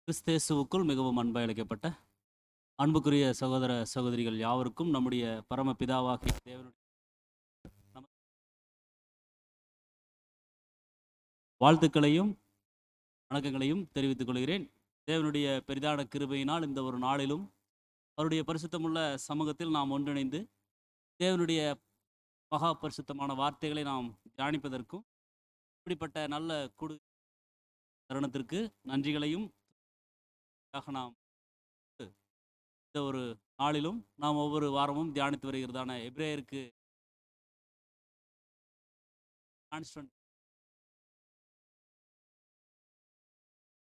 கிறிஸ்தேசுவுக்குள் மிகவும் அன்பாய் அழைக்கப்பட்ட அன்புக்குரிய சகோதர சகோதரிகள் யாவருக்கும் நம்முடைய பரமபிதாவாகிய தேவனுடைய நம- வாழ்த்துக்களையும் வணக்கங்களையும் தெரிவித்துக் கொள்கிறேன். தேவனுடைய பெரிதான கிருபையினால் இந்த ஒரு நாளிலும் அவருடைய பரிசுத்தமுள்ள சமூகத்தில் நாம் ஒன்றிணைந்து தேவனுடைய மகா பரிசுத்தமான வார்த்தைகளை நாம் தியானிப்பதற்கும் இப்படிப்பட்ட நல்ல தருணத்திற்கு நன்றிகளையும் நாம் இந்த ஒரு நாளிலும் நாம் ஒவ்வொரு வாரமும் தியானித்து வருகிறதான எபிரேயருக்கு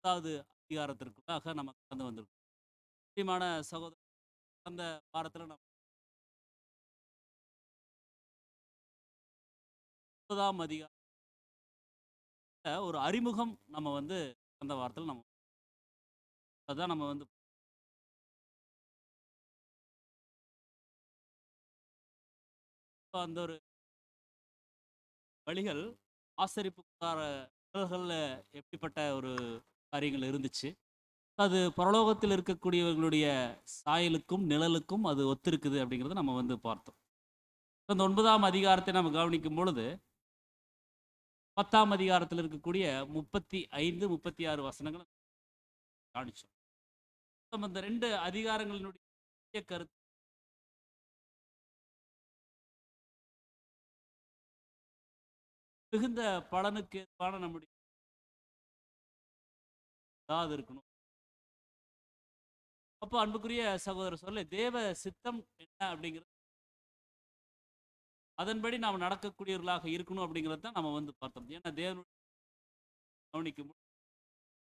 அதிகாரத்திற்குள்ளாக நம்ம கடந்து வந்திருக்கோம். முக்கியமான சகோதரர், கடந்த வாரத்தில் நம்ம 9ஆம் அதிகாரத்தில் ஒரு அறிமுகம் நம்ம கடந்த வாரத்தில் நம்ம அதான் நம்ம அந்த ஒரு வழிகள் ஆசரிப்பு நிழல்கள்ல எப்படிப்பட்ட ஒரு காரியங்கள் இருந்துச்சு, அது பரலோகத்தில் இருக்கக்கூடியவர்களுடைய சாயலுக்கும் நிழலுக்கும் அது ஒத்திருக்குது அப்படிங்கிறத நம்ம பார்த்தோம். அந்த 9ஆம் அதிகாரத்தை நம்ம கவனிக்கும் பொழுது 10ஆம் அதிகாரத்தில் இருக்கக்கூடிய 35, 36 வசனங்கள் காணிச்சோம். நம்ம இந்த 2 அதிகாரங்களினுடைய கருத்து மிகுந்த பலனுக்கு ஏற்பான நம்முடைய அதாவது இருக்கணும். அப்போ அன்புக்குரிய சகோதரர் சொல்ல தேவ சித்தம் என்ன அப்படிங்கிறது, அதன்படி நாம் நடக்கக்கூடியவர்களாக இருக்கணும் அப்படிங்கிறது தான் நம்ம பார்த்தோம். ஏன்னா தேவனுடைய கவனிக்கும்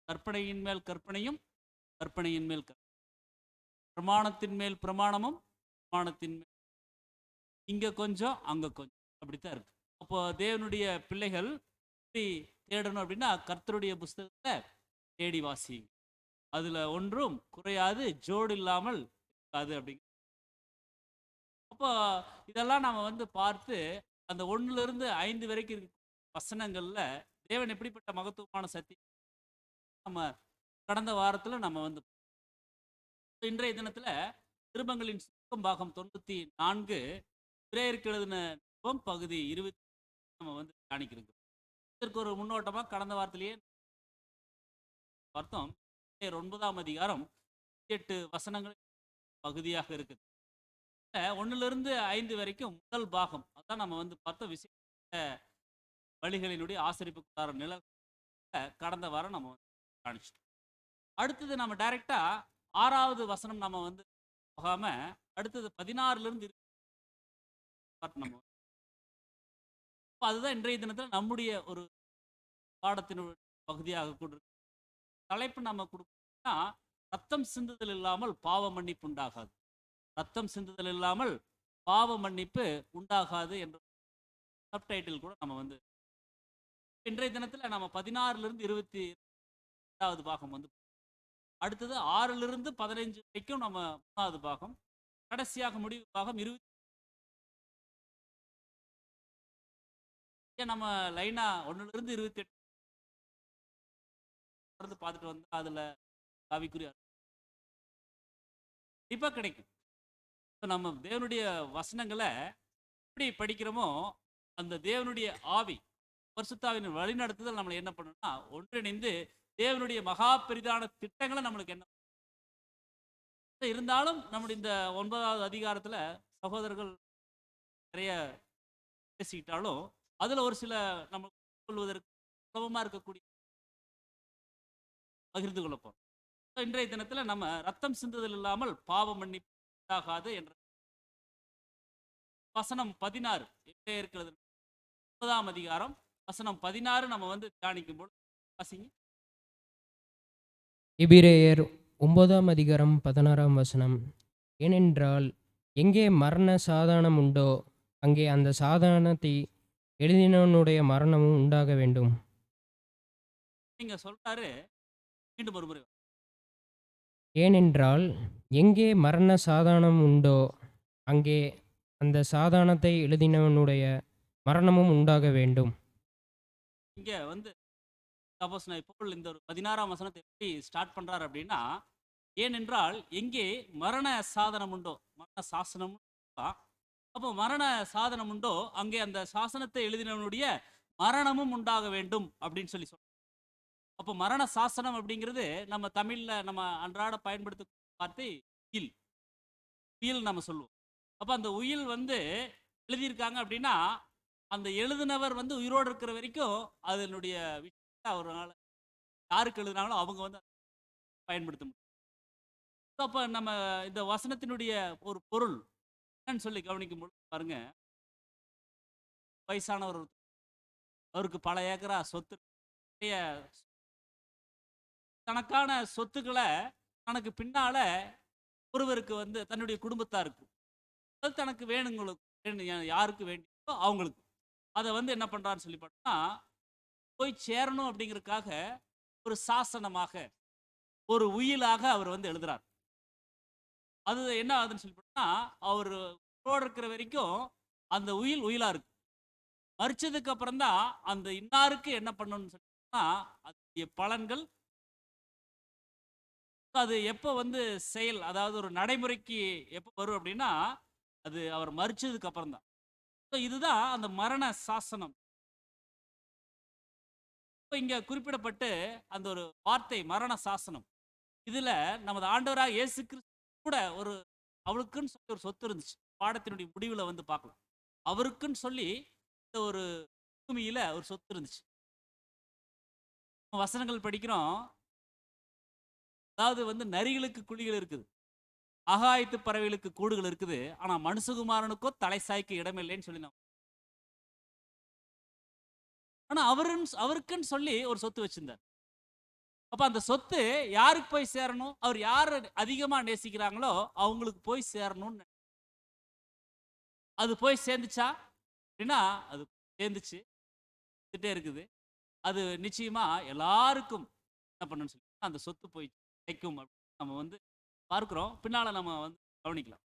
கற்பனையின் மேல் கற்பனையும், கற்பனையின் மேல் பிரமாணத்தின் மேல் பிரமாணமும், பிரமாணத்தின் மேல் இங்க கொஞ்சம் அங்க கொஞ்சம் அப்படித்தான் இருக்கு. அப்போ தேவனுடைய பிள்ளைகள் எப்படி தேடணும் அப்படின்னா, கர்த்தருடைய புஸ்தகத்தை தேடி வாசிங்க, அதுல ஒன்றும் குறையாது, ஜோடு இல்லாமல் இருக்காது அப்படிங்க. அப்போ இதெல்லாம் நாம பார்த்து அந்த 1 to 5 வரைக்கும் இருக்க வசனங்கள்ல தேவன் எப்படிப்பட்ட மகத்துவமான சத்தியம் நம்ம கடந்த வாரத்துல நம்ம இன்றைய தினத்துல திருமங்களின் சுருக்கம் பாகம் 94 பிரேயருக்கு எழுதின பகுதி 20 நம்ம தியானிக்கிறோம். இதற்கு ஒரு முன்னோட்டமா கடந்த வாரத்திலேயே பார்த்தோம். 9ஆம் அதிகாரம் 8 வசனங்கள் பகுதியாக இருக்குது. 1 to 5 வரைக்கும் முதல் பாகம் அதான் நம்ம பார்த்த விசேஷ வழிகளினுடைய ஆசரிப்பு நிலை கடந்த வாரம் நம்ம காணிச்சிட்டோம். அடுத்தது நம்ம டைரக்டா 6வது வசனம் நம்ம போகாம அடுத்தது 16 நம்ம அதுதான் இன்றைய தினத்தில் நம்முடைய ஒரு பாடத்தினுடைய பகுதியாக கூட தலைப்பு நம்ம கொடுக்கணும்னா, ரத்தம் சிந்துதல் இல்லாமல் பாவ மன்னிப்பு உண்டாகாது. ரத்தம் சிந்துதல் இல்லாமல் பாவ மன்னிப்பு உண்டாகாது என்ற சப்டைட்டில் கூட நம்ம இன்றைய தினத்தில் நம்ம 16 to 22வது பாகம் அடுத்தது 6 to 15 வரைக்கும் நம்ம 3வது பாகம், கடைசியாக முடிவு பாகம் 20 நம்ம லைனா 1 to 28 பார்த்துட்டு வந்தா அதுல காவிக்குரிய கண்டிப்பா கிடைக்கும். நம்ம தேவனுடைய வசனங்களை எப்படி படிக்கிறோமோ, அந்த தேவனுடைய ஆவி பரிசுத்தாவின் வழி நடத்துதல் நம்மளை என்ன பண்ணணும்னா, ஒன்றிணைந்து தேவனுடைய மகா பெரிதான திட்டங்களை நம்மளுக்கு என்ன இருந்தாலும் நம்முடைய இந்த 9வது அதிகாரத்துல சகோதரர்கள் நிறைய பேசிக்கிட்டாலும் அதுல ஒரு சில நம்ம சொல்வதற்கு சுலபமா இருக்கக்கூடிய பகிர்ந்து கொள்ளப்போம். இன்றைய தினத்துல நம்ம ரத்தம் சிந்துதல் இல்லாமல் பாவ மன்னிப்பு உண்டாகாது என்ற வசனம் 16 இருக்கிறது. 9ஆம் அதிகாரம் வசனம் 16 நம்ம தியானிக்கும் போது வாசிங்க. எபிரேயர் 9ஆம் அதிகாரம் 16ஆம் வசனம். ஏனென்றால் எங்கே மரண சாதானம் உண்டோ அங்கே அந்த சாதானத்தை எழுதினவனுடைய மரணமும் உண்டாக வேண்டும். நீங்க சொல்றாரு, மீண்டும் ஒரு முறை. ஏனென்றால் எங்கே மரண சாதானம் உண்டோ அங்கே அந்த சாதானத்தை எழுதினவனுடைய மரணமும் உண்டாக வேண்டும். இங்க அப்போஸ்தலனாகிய பவுல் இந்த ஒரு 16ஆம் வசனத்தை எப்படி ஸ்டார்ட் பண்றாரு அப்படின்னா, ஏனென்றால் எங்கே மரண சாதனம் உண்டோ, மரண சாசனம் அப்போ மரண சாதனம் உண்டோ, அங்கே அந்த சாசனத்தை எழுதினவனுடைய மரணமும் உண்டாக வேண்டும் அப்படின்னு சொல்லி சொல்றாரு. அப்போ மரண சாசனம் அப்படிங்கிறது நம்ம தமிழ்ல நம்ம அன்றாட பயன்படுத்தும் வார்த்தை உயில். உயில் நம்ம சொல்லுவோம். அப்போ அந்த உயில் வந்து எழுதியிருக்காங்க அப்படின்னா, அந்த எழுதினவர் வந்து உயிரோடு இருக்கிற வரைக்கும் அதனுடைய விஷயத்தை அவரால் யாருக்கு எழுதினாங்களோ அவங்க வந்து பயன்படுத்த முடியும். அப்போ நம்ம இந்த வசனத்தினுடைய ஒரு பொருள் என்னன்னு சொல்லி கவனிக்கும் பொழுது பாருங்க, வயசானவர் ஒருத்தர், அவருக்கு பல ஏக்கரா சொத்து, நிறைய தனக்கான சொத்துக்களை தனக்கு பின்னால ஒருவருக்கு வந்து தன்னுடைய குடும்பத்தாருக்கு, அது தனக்கு வேணுங்களுக்கு யாருக்கு வேண்டியதோ அவங்களுக்கு அதை வந்து என்ன பண்றான்னு சொல்லி பார்த்தா போய் சேரணும் அப்படிங்கிறதுக்காக ஒரு சாசனமாக, ஒரு உயிலாக அவர் வந்து எழுதுறார். அது என்ன ஆகுதுன்னு சொல்லி பார்த்தா, அவர் உயிரோடு இருக்கிற வரைக்கும் அந்த உயில் உயிலா இருக்கு. மரிச்சதுக்கு அப்புறம் தான் அந்த இன்னாருக்கு என்ன பண்ணணும்னு சொன்னா அதனுடைய பலன்கள் அது எப்போ வந்து செயல், அதாவது ஒரு நடைமுறைக்கு எப்போ வரும் அப்படின்னா, அது அவர் மரிச்சதுக்கு அப்புறம் தான். இதுதான் அந்த மரண சாசனம். இப்போ இங்க குறிப்பிடப்பட்டு அந்த ஒரு வார்த்தை மரண சாசனம், இதுல நமது ஆண்டவராக இயேசு கிறிஸ்து கூட ஒரு அவருக்குன்னு சொல்லி ஒரு சொத்து இருந்துச்சு. பாடத்தினுடைய முடிவுல வந்து பார்க்கலாம். அவருக்குன்னு சொல்லி இந்த ஒரு பூமியில ஒரு சொத்து இருந்துச்சு. வசனங்கள் படிக்கிறோம். அதாவது வந்து நரிகளுக்கு குழிகள் இருக்குது, ஆகாயத்து பறவைகளுக்கு கூடுகள் இருக்குது, ஆனா மனுஷகுமாரனுக்கோ தலை சாய்க்க இடமில்லைன்னு சொல்லி ஆனா அவருக்குன்னு சொல்லி ஒரு சொத்து வச்சிருந்தார். அப்ப அந்த சொத்து யாருக்கு போய் சேரணும், அவர் யார் அதிகமா நேசிக்கிறாங்களோ அவங்களுக்கு போய் சேரணும்னு. அது போய் சேர்ந்துச்சா அப்படின்னா அது சேர்ந்துச்சு, இருக்குது. அது நிச்சயமா எல்லாருக்கும் என்ன பண்ணணும்னு சொல்லி அந்த சொத்து போய் கிடைக்கும் அப்படின்னு நம்ம வந்து பார்க்கிறோம். பின்னால நம்ம வந்து கவனிக்கலாம்.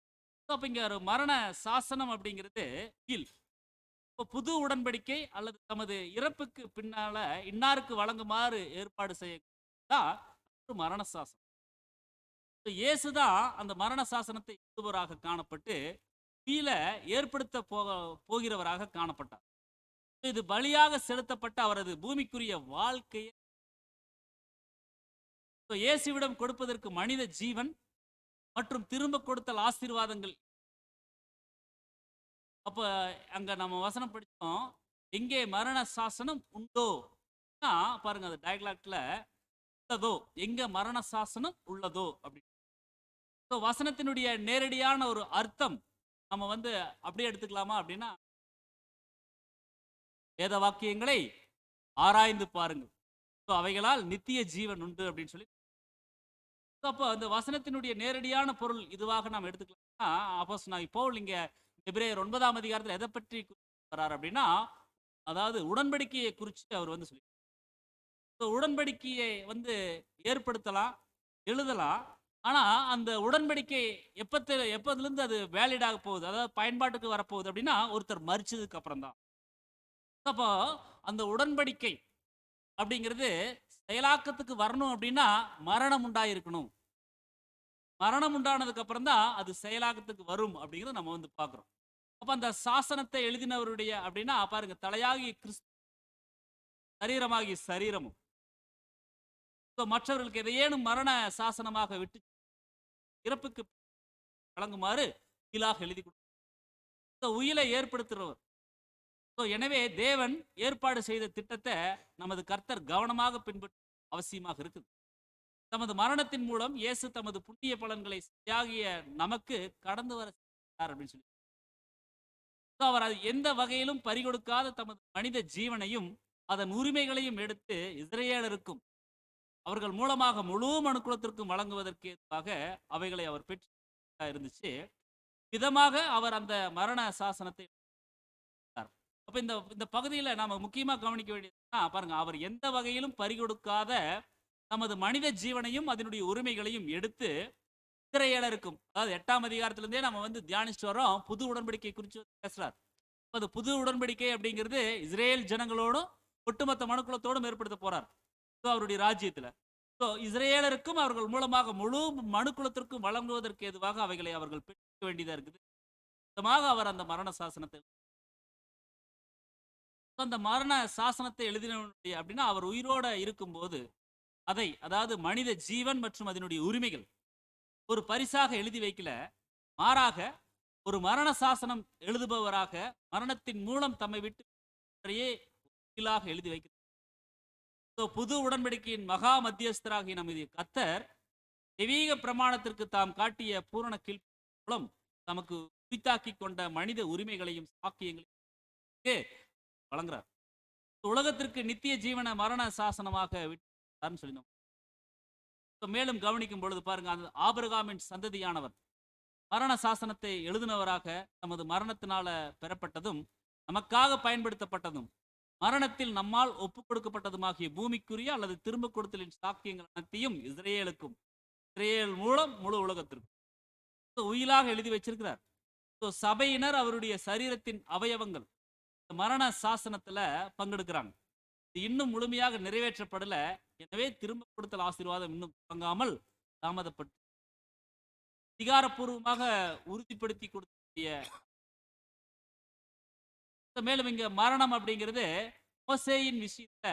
அப்ப இங்க ஒரு மரண சாசனம் அப்படிங்கிறது கீழ். இப்போ புது உடன்படிக்கை அல்லது தமது இறப்புக்கு பின்னால இன்னாருக்கு வழங்குமாறு ஏற்பாடு செய்யதான் ஒரு மரண சாசனம். இயேசுதான் அந்த மரண சாசனத்தை எழுதுவராக காணப்பட்டு கீழே ஏற்படுத்த போகிறவராக காணப்பட்டார். இது பலியாக செலுத்தப்பட்ட அவரது பூமிக்குரிய வாழ்க்கையை இயேசுவிடம் கொடுப்பதற்கு மனித ஜீவன் மற்றும் திரும்ப கொடுத்தல் ஆசீர்வாதங்கள். அப்ப அங்க நம்ம வசனம் படிச்சோம், எங்கே மரண சாசனம் உண்டோ பாருங்க, அது டயலாக்ட்ல உள்ளதோ, எங்க மரண சாசனம் உள்ளதோ அப்படி. வசனத்தினுடைய நேரடியான ஒரு அர்த்தம் நம்ம வந்து அப்படியே எடுத்துக்கலாமா அப்படின்னா, வேத வாக்கியங்களை ஆராய்ந்து பாருங்கள், அவைகளால் நித்திய ஜீவன் உண்டு அப்படின்னு சொல்லி. அப்போ அந்த வசனத்தினுடைய நேரடியான பொருள் இதுவாக நாம் எடுத்துக்கலாம். அப்போஸ்தலனாகிய பவுல் இங்க எபிரேயர் 9ஆம் அதிகாரத்தில் எதை பற்றி வர்றார் அப்படின்னா, அதாவது உடன்படிக்கையை குறித்து அவர் வந்து சொல்லி, உடன்படிக்கையை வந்து ஏற்படுத்தலாம், எழுதலாம். ஆனா அந்த உடன்படிக்கை எப்போதிலிருந்து அது வேலிட் ஆக போகுது, அதாவது பயன்பாட்டுக்கு வரப்போகுது அப்படின்னா ஒருத்தர் மரிச்சதுக்கு அப்புறம் தான். அப்போ அந்த உடன்படிக்கை அப்படிங்கிறது செயலாக்கத்துக்கு வரணும் அப்படின்னா மரணம் உண்டாயிருக்கணும். மரணம் உண்டானதுக்கு அப்புறம் தான் அது செயலாக்கத்துக்கு வரும் அப்படிங்கிறத நம்ம வந்து பார்க்கிறோம். அப்ப அந்த சாசனத்தை எழுதினவருடைய அப்படின்னா பாருங்க, தலையாகிய கிறிஸ்து, சரீரமாகிய சரீரமும் மற்றவர்களுக்கு எதையேனும் மரண சாசனமாக விட்டு இறப்புக்கு வழங்குமாறு உயிலாக எழுதி கொடுத்த உயிலை ஏற்படுத்துகிறவர். எனவே தேவன் ஏற்பாடு செய்த திட்டத்தை நமது கர்த்தர் கவனமாக பின்பற்ற அவசியமாக இருக்குது. தமது மரணத்தின் மூலம் இயேசு தமது புண்ணிய பலன்களை தியாகிய நமக்கு கடந்து வர அப்படின்னு சொல்லி, அவர் எந்த வகையிலும் பறிகொடுக்காத தமது மனித ஜீவனையும் அதன் உரிமைகளையும் எடுத்து இஸ்ரவேலருக்கும் அவர்கள் மூலமாக முழு மனுக்குலத்திற்கும் வழங்குவதற்கு அவைகளை அவர் பெற்று இருந்துச்சு. விதமாக அவர் அந்த மரண சாசனத்தை. அப்ப இந்த பகுதியில் நாம முக்கியமா கவனிக்க வேண்டியதுன்னா பாருங்க, அவர் எந்த வகையிலும் பறிகொடுக்காத நமது மனித ஜீவனையும் அதனுடைய உரிமைகளையும் எடுத்து இஸ்ரவேலருக்கும், அதாவது 8ஆம் அதிகாரத்திலிருந்தே நம்ம வந்து தியானிச்சுட்டு வரோம், புது உடன்படிக்கை குறித்து பேசுறார். அது புது உடன்படிக்கை அப்படிங்கிறது இஸ்ரேல் ஜனங்களோடும் ஒட்டுமொத்த மனுக்குலத்தோடும் ஏற்படுத்த போறார். அவருடைய ராஜ்யத்துல. ஸோ இஸ்ரேலருக்கும் அவர்கள் மூலமாக முழு மனுக்குலத்திற்கும் வழங்குவதற்கு ஏதுவாக அவைகளை அவர்கள் பெற்ற வேண்டியதா இருக்குது. மொத்தமாக அவர் அந்த மரண சாசனத்தை அந்த மரண சாசனத்தை எழுதினவனுடைய அப்படின்னா அவர் உயிரோட இருக்கும்போது அதை, அதாவது மனித ஜீவன் மற்றும் அதனுடைய உரிமைகள் ஒரு பரிசாக எழுதி வைக்கல. மாறாக ஒரு மரண சாசனம் எழுதுபவராக மரணத்தின் மூலம் தம்மை விட்டு எழுதி வைக்கிறார். புது உடன்படிக்கையின் மகா மத்தியஸ்தராகிய நமது கர்த்தர் தெய்வீக பிரமாணத்திற்கு தாம் காட்டிய பூரண கீழ் மூலம் தமக்கு குறித்தாக்கி கொண்ட மனித உரிமைகளையும் சாக்கியங்களையும் வழங்குறார். உலகத்திற்கு நித்திய ஜீவன மரண சாசனமாக விட்டார்னு சொல்லினோம். மேலும் கவனிக்கும் பொழுது பாருங்க, அந்த ஆபிரகாமின் சந்ததியானவர் மரண சாசனத்தை எழுதினவராக நமது மரணத்தினால பெறப்பட்டதும் நமக்காக பயன்படுத்தப்பட்டதும் மரணத்தில் நம்மால் ஒப்புக் கொடுக்கப்பட்டதுமாகிய பூமிக்குரிய அல்லது திரும்ப கொடுத்தலின் சாக்கியங்கள் அனைத்தையும் இஸ்ரேலுக்கும் இஸ்ரேல் மூலம் முழு உலகத்திற்கும் உயிலாக எழுதி வச்சிருக்கிறார். சபையினர் அவருடைய சரீரத்தின் அவயவங்கள் மரண சாசனத்துல பங்கெடுக்கிறாங்க. இன்னும் முழுமையாக நிறைவேற்றப்படல. எனவே திரும்ப கொடுத்தல் ஆசீர்வாதம் இன்னும் தொடங்காமல் தாமதப்பட்டு அதிகாரப்பூர்வமாக உறுதிப்படுத்தி கொடுத்த. மேலும் இங்க மரணம் அப்படிங்கிறது மோசேயின் விஷயத்துல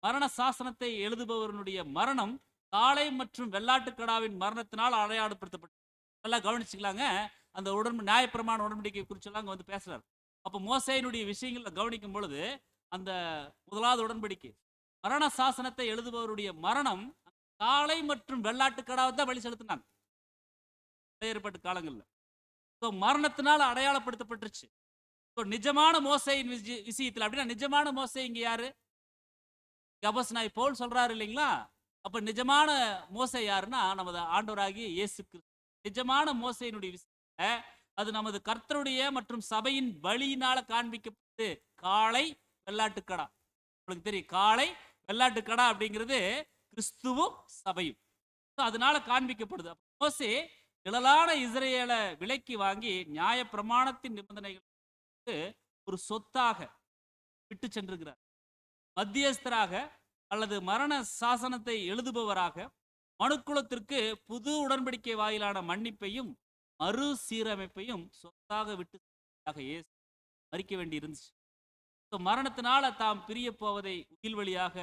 மரண சாசனத்தை எழுதுபவருடைய மரணம் காளை மற்றும் வெள்ளாட்டுக்கடாவின் மரணத்தினால் அடையாளப்படுத்தப்பட்டது. நல்லா கவனிச்சுக்கலாங்க. அந்த நியாயப்பிரமாண உடன்படிக்கை குறிச்செல்லாம் வந்து பேசுறாரு. அப்போ மோசேயினுடைய விஷயங்களை கவனிக்கும் பொழுது அந்த முதலாவது உடன்படிக்கை மரண சாசனத்தை எழுதுபவருடைய மரணம் காளை மற்றும் வெள்ளாட்டுக்கடாவை தான் வழி செலுத்தினாங்க ஏற்பட்ட காலங்களில். மரணத்தினால் அடையாளப்படுத்தப்பட்டுருச்சு. நிஜமான மோசையின் விஷயத்தில் அப்படின்னா நிஜமான மோசை இங்க யாரு? அப்போஸ்தலனாகிய பவுல் சொல்றாரு இல்லைங்களா? அப்ப நிஜமான மோசை யாருன்னா நமது ஆண்டவராகிய இயேசு கிறிஸ்து. நிஜமான மோசையினுடைய விஷயத்துல அது நமது கர்த்தருடைய மற்றும் சபையின் பலியினால காண்பிக்கப்பட்டு காளை வெள்ளாட்டுக்கடா. உங்களுக்கு தெரியும், காளை வெள்ளாட்டுக்கடா அப்படிங்கிறது கிறிஸ்துவும் சபையும். அதனால காண்பிக்கப்படுது. மோசே திரளான இஸ்ரேலை விலைக்கு வாங்கி நியாய பிரமாணத்தின் நிபந்தனைகளுக்கு ஒரு சொத்தாக விட்டு சென்றிருக்கிறார். மத்தியஸ்தராக அல்லது மரண சாசனத்தை எழுதுபவராக மனுக்குலத்திற்கு புது உடன்படிக்கை வாயிலான மன்னிப்பையும் மறு சீரமைப்பையும் சொத்தாக விட்டு மறிக்க வேண்டி இருந்துச்சு. மரணத்தினால தாம் பிரிய போவதை உயிர் வழியாக.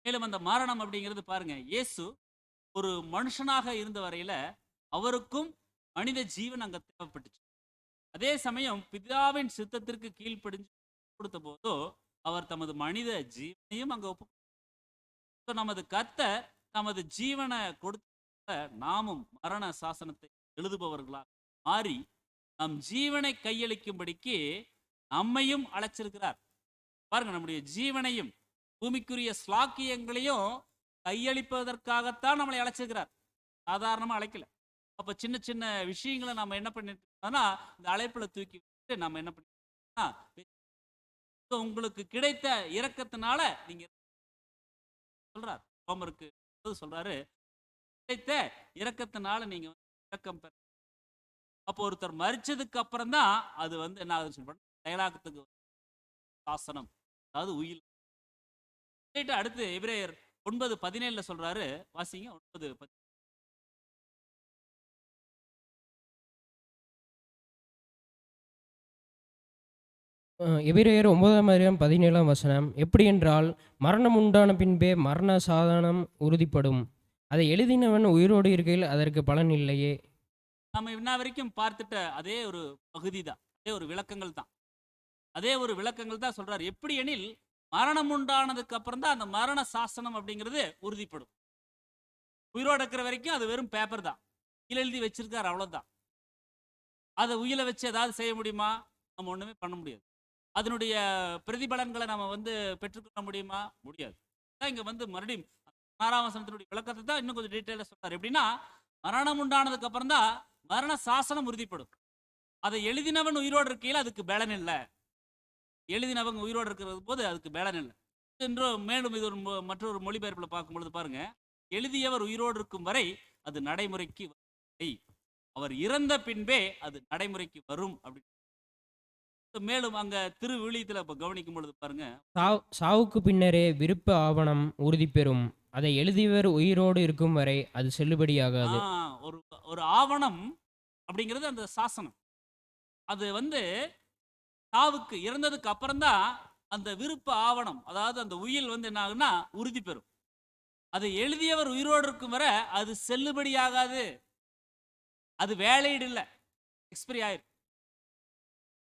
மேலும் அந்த மரணம் அப்படிங்கிறது பாருங்க, இயேசு ஒரு மனுஷனாக இருந்த வரையில அவருக்கும் மனித ஜீவன் அங்க தேவைப்பட்டுச்சு. அதே சமயம் பிதாவின் சித்தத்திற்கு கீழ்ப்படிஞ்சு கொடுத்த போதோ அவர் தமது மனித ஜீவனையும் அங்க ஒப்பு. நமது கர்த்தர் நமது ஜீவனை கொடுத்த நாமும் மரண சாசனத்தை எழுதுபவர்களாக மாறி நம் ஜீவனை கையளிக்கும்படிக்கு நம்மையும் அழைச்சிருக்கிறார். பாருங்க, நம்முடைய ஜீவனையும் பூமிக்குரிய ஸ்லாக்கியங்களையும் கையளிப்பதற்காகத்தான் நம்மளை அழைச்சிருக்கிறார். சாதாரணமா அழைக்கல. அப்ப சின்ன சின்ன விஷயங்களை நம்ம என்ன பண்ணிட்டோம்னா இந்த அழைப்புல தூக்கி விட்டு நம்ம என்ன பண்ணிட்டோம்னா உங்களுக்கு கிடைத்த இரக்கத்தினால நீங்க சொல்றார். ரோமருக்கு சொல்றாரு, கிடைத்த இரக்கத்தினால நீங்க இரக்கம் பெற. அப்போ ஒருத்தர் மரிச்சதுக்கு அப்புறம் தான் அது வந்து என்ன ஆகுதுன்னு சொல்ற செயலாக்கத்துக்கு சாசனம், அதாவது உயிர். அடுத்து எபிரேயர் 9:17 சொல்றாரு, வாசிங்க. 9:17. எபிரேயர் 9:17 எப்படி என்றால், மரணம் உண்டான பின்பே மரண சாதனம் உறுதிப்படும். அதை எழுதினவன் உயிரோடு இருக்கையில் அதற்கு பலன் இல்லையே. நம்ம இன்ன வரைக்கும் பார்த்துட்ட அதே ஒரு பகுதி தான், அதே ஒரு விளக்கங்கள் தான், சொல்றாரு. எப்படி எனில் மரணம் உண்டானதுக்கு அப்புறம் தான் அந்த மரண சாசனம் அப்படிங்கிறது உறுதிப்படும். உயிரோடு இருக்கிற வரைக்கும் அது வெறும் பேப்பர் தான், எழுதி வச்சிருக்காரு, அவ்வளவுதான். அதை உயிரை வச்சு ஏதாவது செய்ய முடியுமா? நம்ம ஒண்ணுமே பண்ண முடியாது. அதனுடைய பிரதிபலன்களை நம்ம வந்து பெற்றுக்கொள்ள முடியுமா? முடியாது. இங்க வந்து மறுபடியும் 6ஆம் வசனத்தினுடைய விளக்கத்தை தான் இன்னும் கொஞ்சம் டீட்டெயிலாக சொல்றாரு. எப்படின்னா, மரணம் உண்டானதுக்கு அப்புறம் தான் மரண சாசனம் உறுதிப்படும். அதை எழுதினவன் உயிரோடு இருக்கையில் அதுக்கு பலன் இல்லை. எழுதினவங்க உயிரோடு இருக்கிறது போது அதுக்கு பலன் இல்லை என்று மேலும் இது ஒரு மற்றொரு மொழிபெயர்ப்பில் பார்க்கும்பொழுது பாருங்க, எழுதியவர் உயிரோடு இருக்கும் வரை அது நடைமுறைக்கு அவர் இறந்த பின்பே அது நடைமுறைக்கு வரும். அப்படி மேலும் அங்க திருவிழியத்துல இப்ப கவனிக்கும் பொழுது பாருங்க, சாவுக்கு பின்னரே விருப்ப ஆவணம் உறுதி பெறும். அதை எழுதியவர் உயிரோடு இருக்கும் வரை அது செல்லுபடியாகாது. ஒரு ஒரு ஆவணம் அப்படிங்கிறது அந்த சாசனம். அது வந்து சாவுக்கு இறந்ததுக்கு அப்புறம் தான் அந்த விருப்ப ஆவணம், அதாவது அந்த உயில் வந்து என்ன ஆகுன்னா உறுதி பெறும். அதை எழுதியவர் உயிரோடு இருக்கும் வரை அது செல்லுபடியாகாது. அது வேலிட் இல்ல, எக்ஸ்பைரி ஆயிரும்.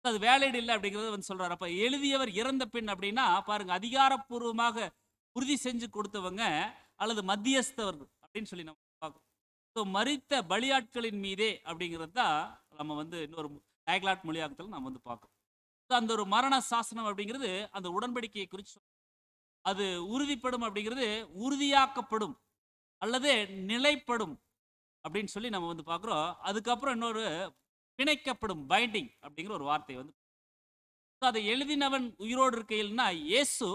அது வேலிட் இல்ல அப்படிங்கறத வந்து சொல்றாரு. அப்ப எழுதியவர் இறந்த பின் அப்படின்னா பாருங்க, அதிகாரப்பூர்வமாக உறுதி செஞ்சு கொடுத்தவங்க அல்லது மத்தியஸ்தவர்கள் அப்படின்னு சொல்லி நம்ம பார்க்கணும். ஸோ மரித்த பலியாட்களின் மீதே அப்படிங்கிறது தான் நம்ம வந்து இன்னொரு டயக்லாட் மொழியாக்கத்தில் நம்ம வந்து பார்க்கணும். So அந்த ஒரு மரண சாசனம் அப்படிங்கிறது அந்த உடன்படிக்கையை குறித்து அது உறுதிப்படும் அப்படிங்கிறது உறுதியாக்கப்படும் அல்லது நிலைப்படும் அப்படின்னு சொல்லி நம்ம வந்து பார்க்குறோம். அதுக்கப்புறம் இன்னொரு பிணைக்கப்படும், பைண்டிங் அப்படிங்கிற ஒரு வார்த்தை வந்து அதை எழுதினவன் உயிரோடு இருக்கையில்னா இயேசு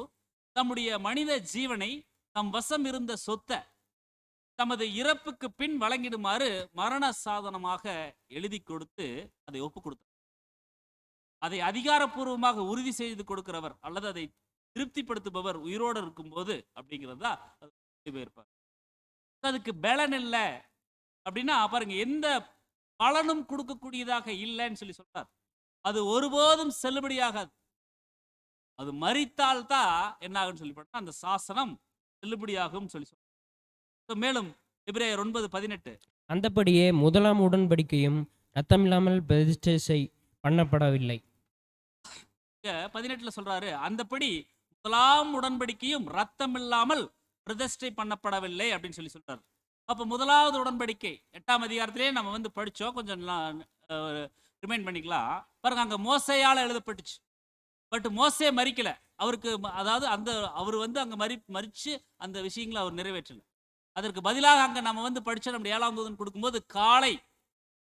தம்முடைய மனித ஜீவனை, தம் வசம் இருந்த சொத்தை தமது இறப்புக்கு பின் வழங்கிடுமாறு மரண சாதனமாக எழுதி கொடுத்து அதை ஒப்பு கொடுத்தார். அதை அதிகாரப்பூர்வமாக உறுதி செய்து கொடுக்கிறவர் அல்லது அதை திருப்திப்படுத்துபவர் உயிரோடு இருக்கும்போது அப்படிங்கிறது தான் இருப்பார். அதுக்கு பலன் இல்லை அப்படின்னா பாருங்க, எந்த பலனும் கொடுக்கக்கூடியதாக இல்லைன்னு சொல்லி சொல்றார். அது ஒருபோதும் செல்லுபடியாகாது. அது மரித்தால் தான் என்ன ஆகும்னு சொல்லி போட்டா அந்த சாசனம் செல்லுபடியாகும் சொல்லி சொல்றார். மேலும் எபிரேயர் 9:18 அந்தபடியே முதலாம் உடன்படிக்கையும் இரத்தமில்லாமல் பிரதிஷ்டை பண்ணப்படவில்லை. 18 சொல்றாரு, அந்தபடி முதலாம் உடன்படிக்கையும் ரத்தம் இல்லாமல் பிரதிஷ்டை பண்ணப்படவில்லை அப்படின்னு சொல்லி சொல்றாரு. அப்ப முதலாவது உடன்படிக்கை 8ஆம் அதிகாரத்திலே நம்ம வந்து படிச்சோம். கொஞ்சம் ரிமைண்ட் பண்ணிக்கலாம் பாருங்க. அங்க மோசேயால எழுதப்பட்டுச்சு. பட் மோசே மரிக்கல. அவருக்கு அதாவது அந்த அவர் வந்து அங்க மரிச்சு அந்த விஷயங்களை அவர் நிறைவேற்றல. அதற்கு பதிலாக அங்க நம்ம வந்து படிச்ச நம்ம 7ஆம் தூதன் கொடுக்கும்போது காளை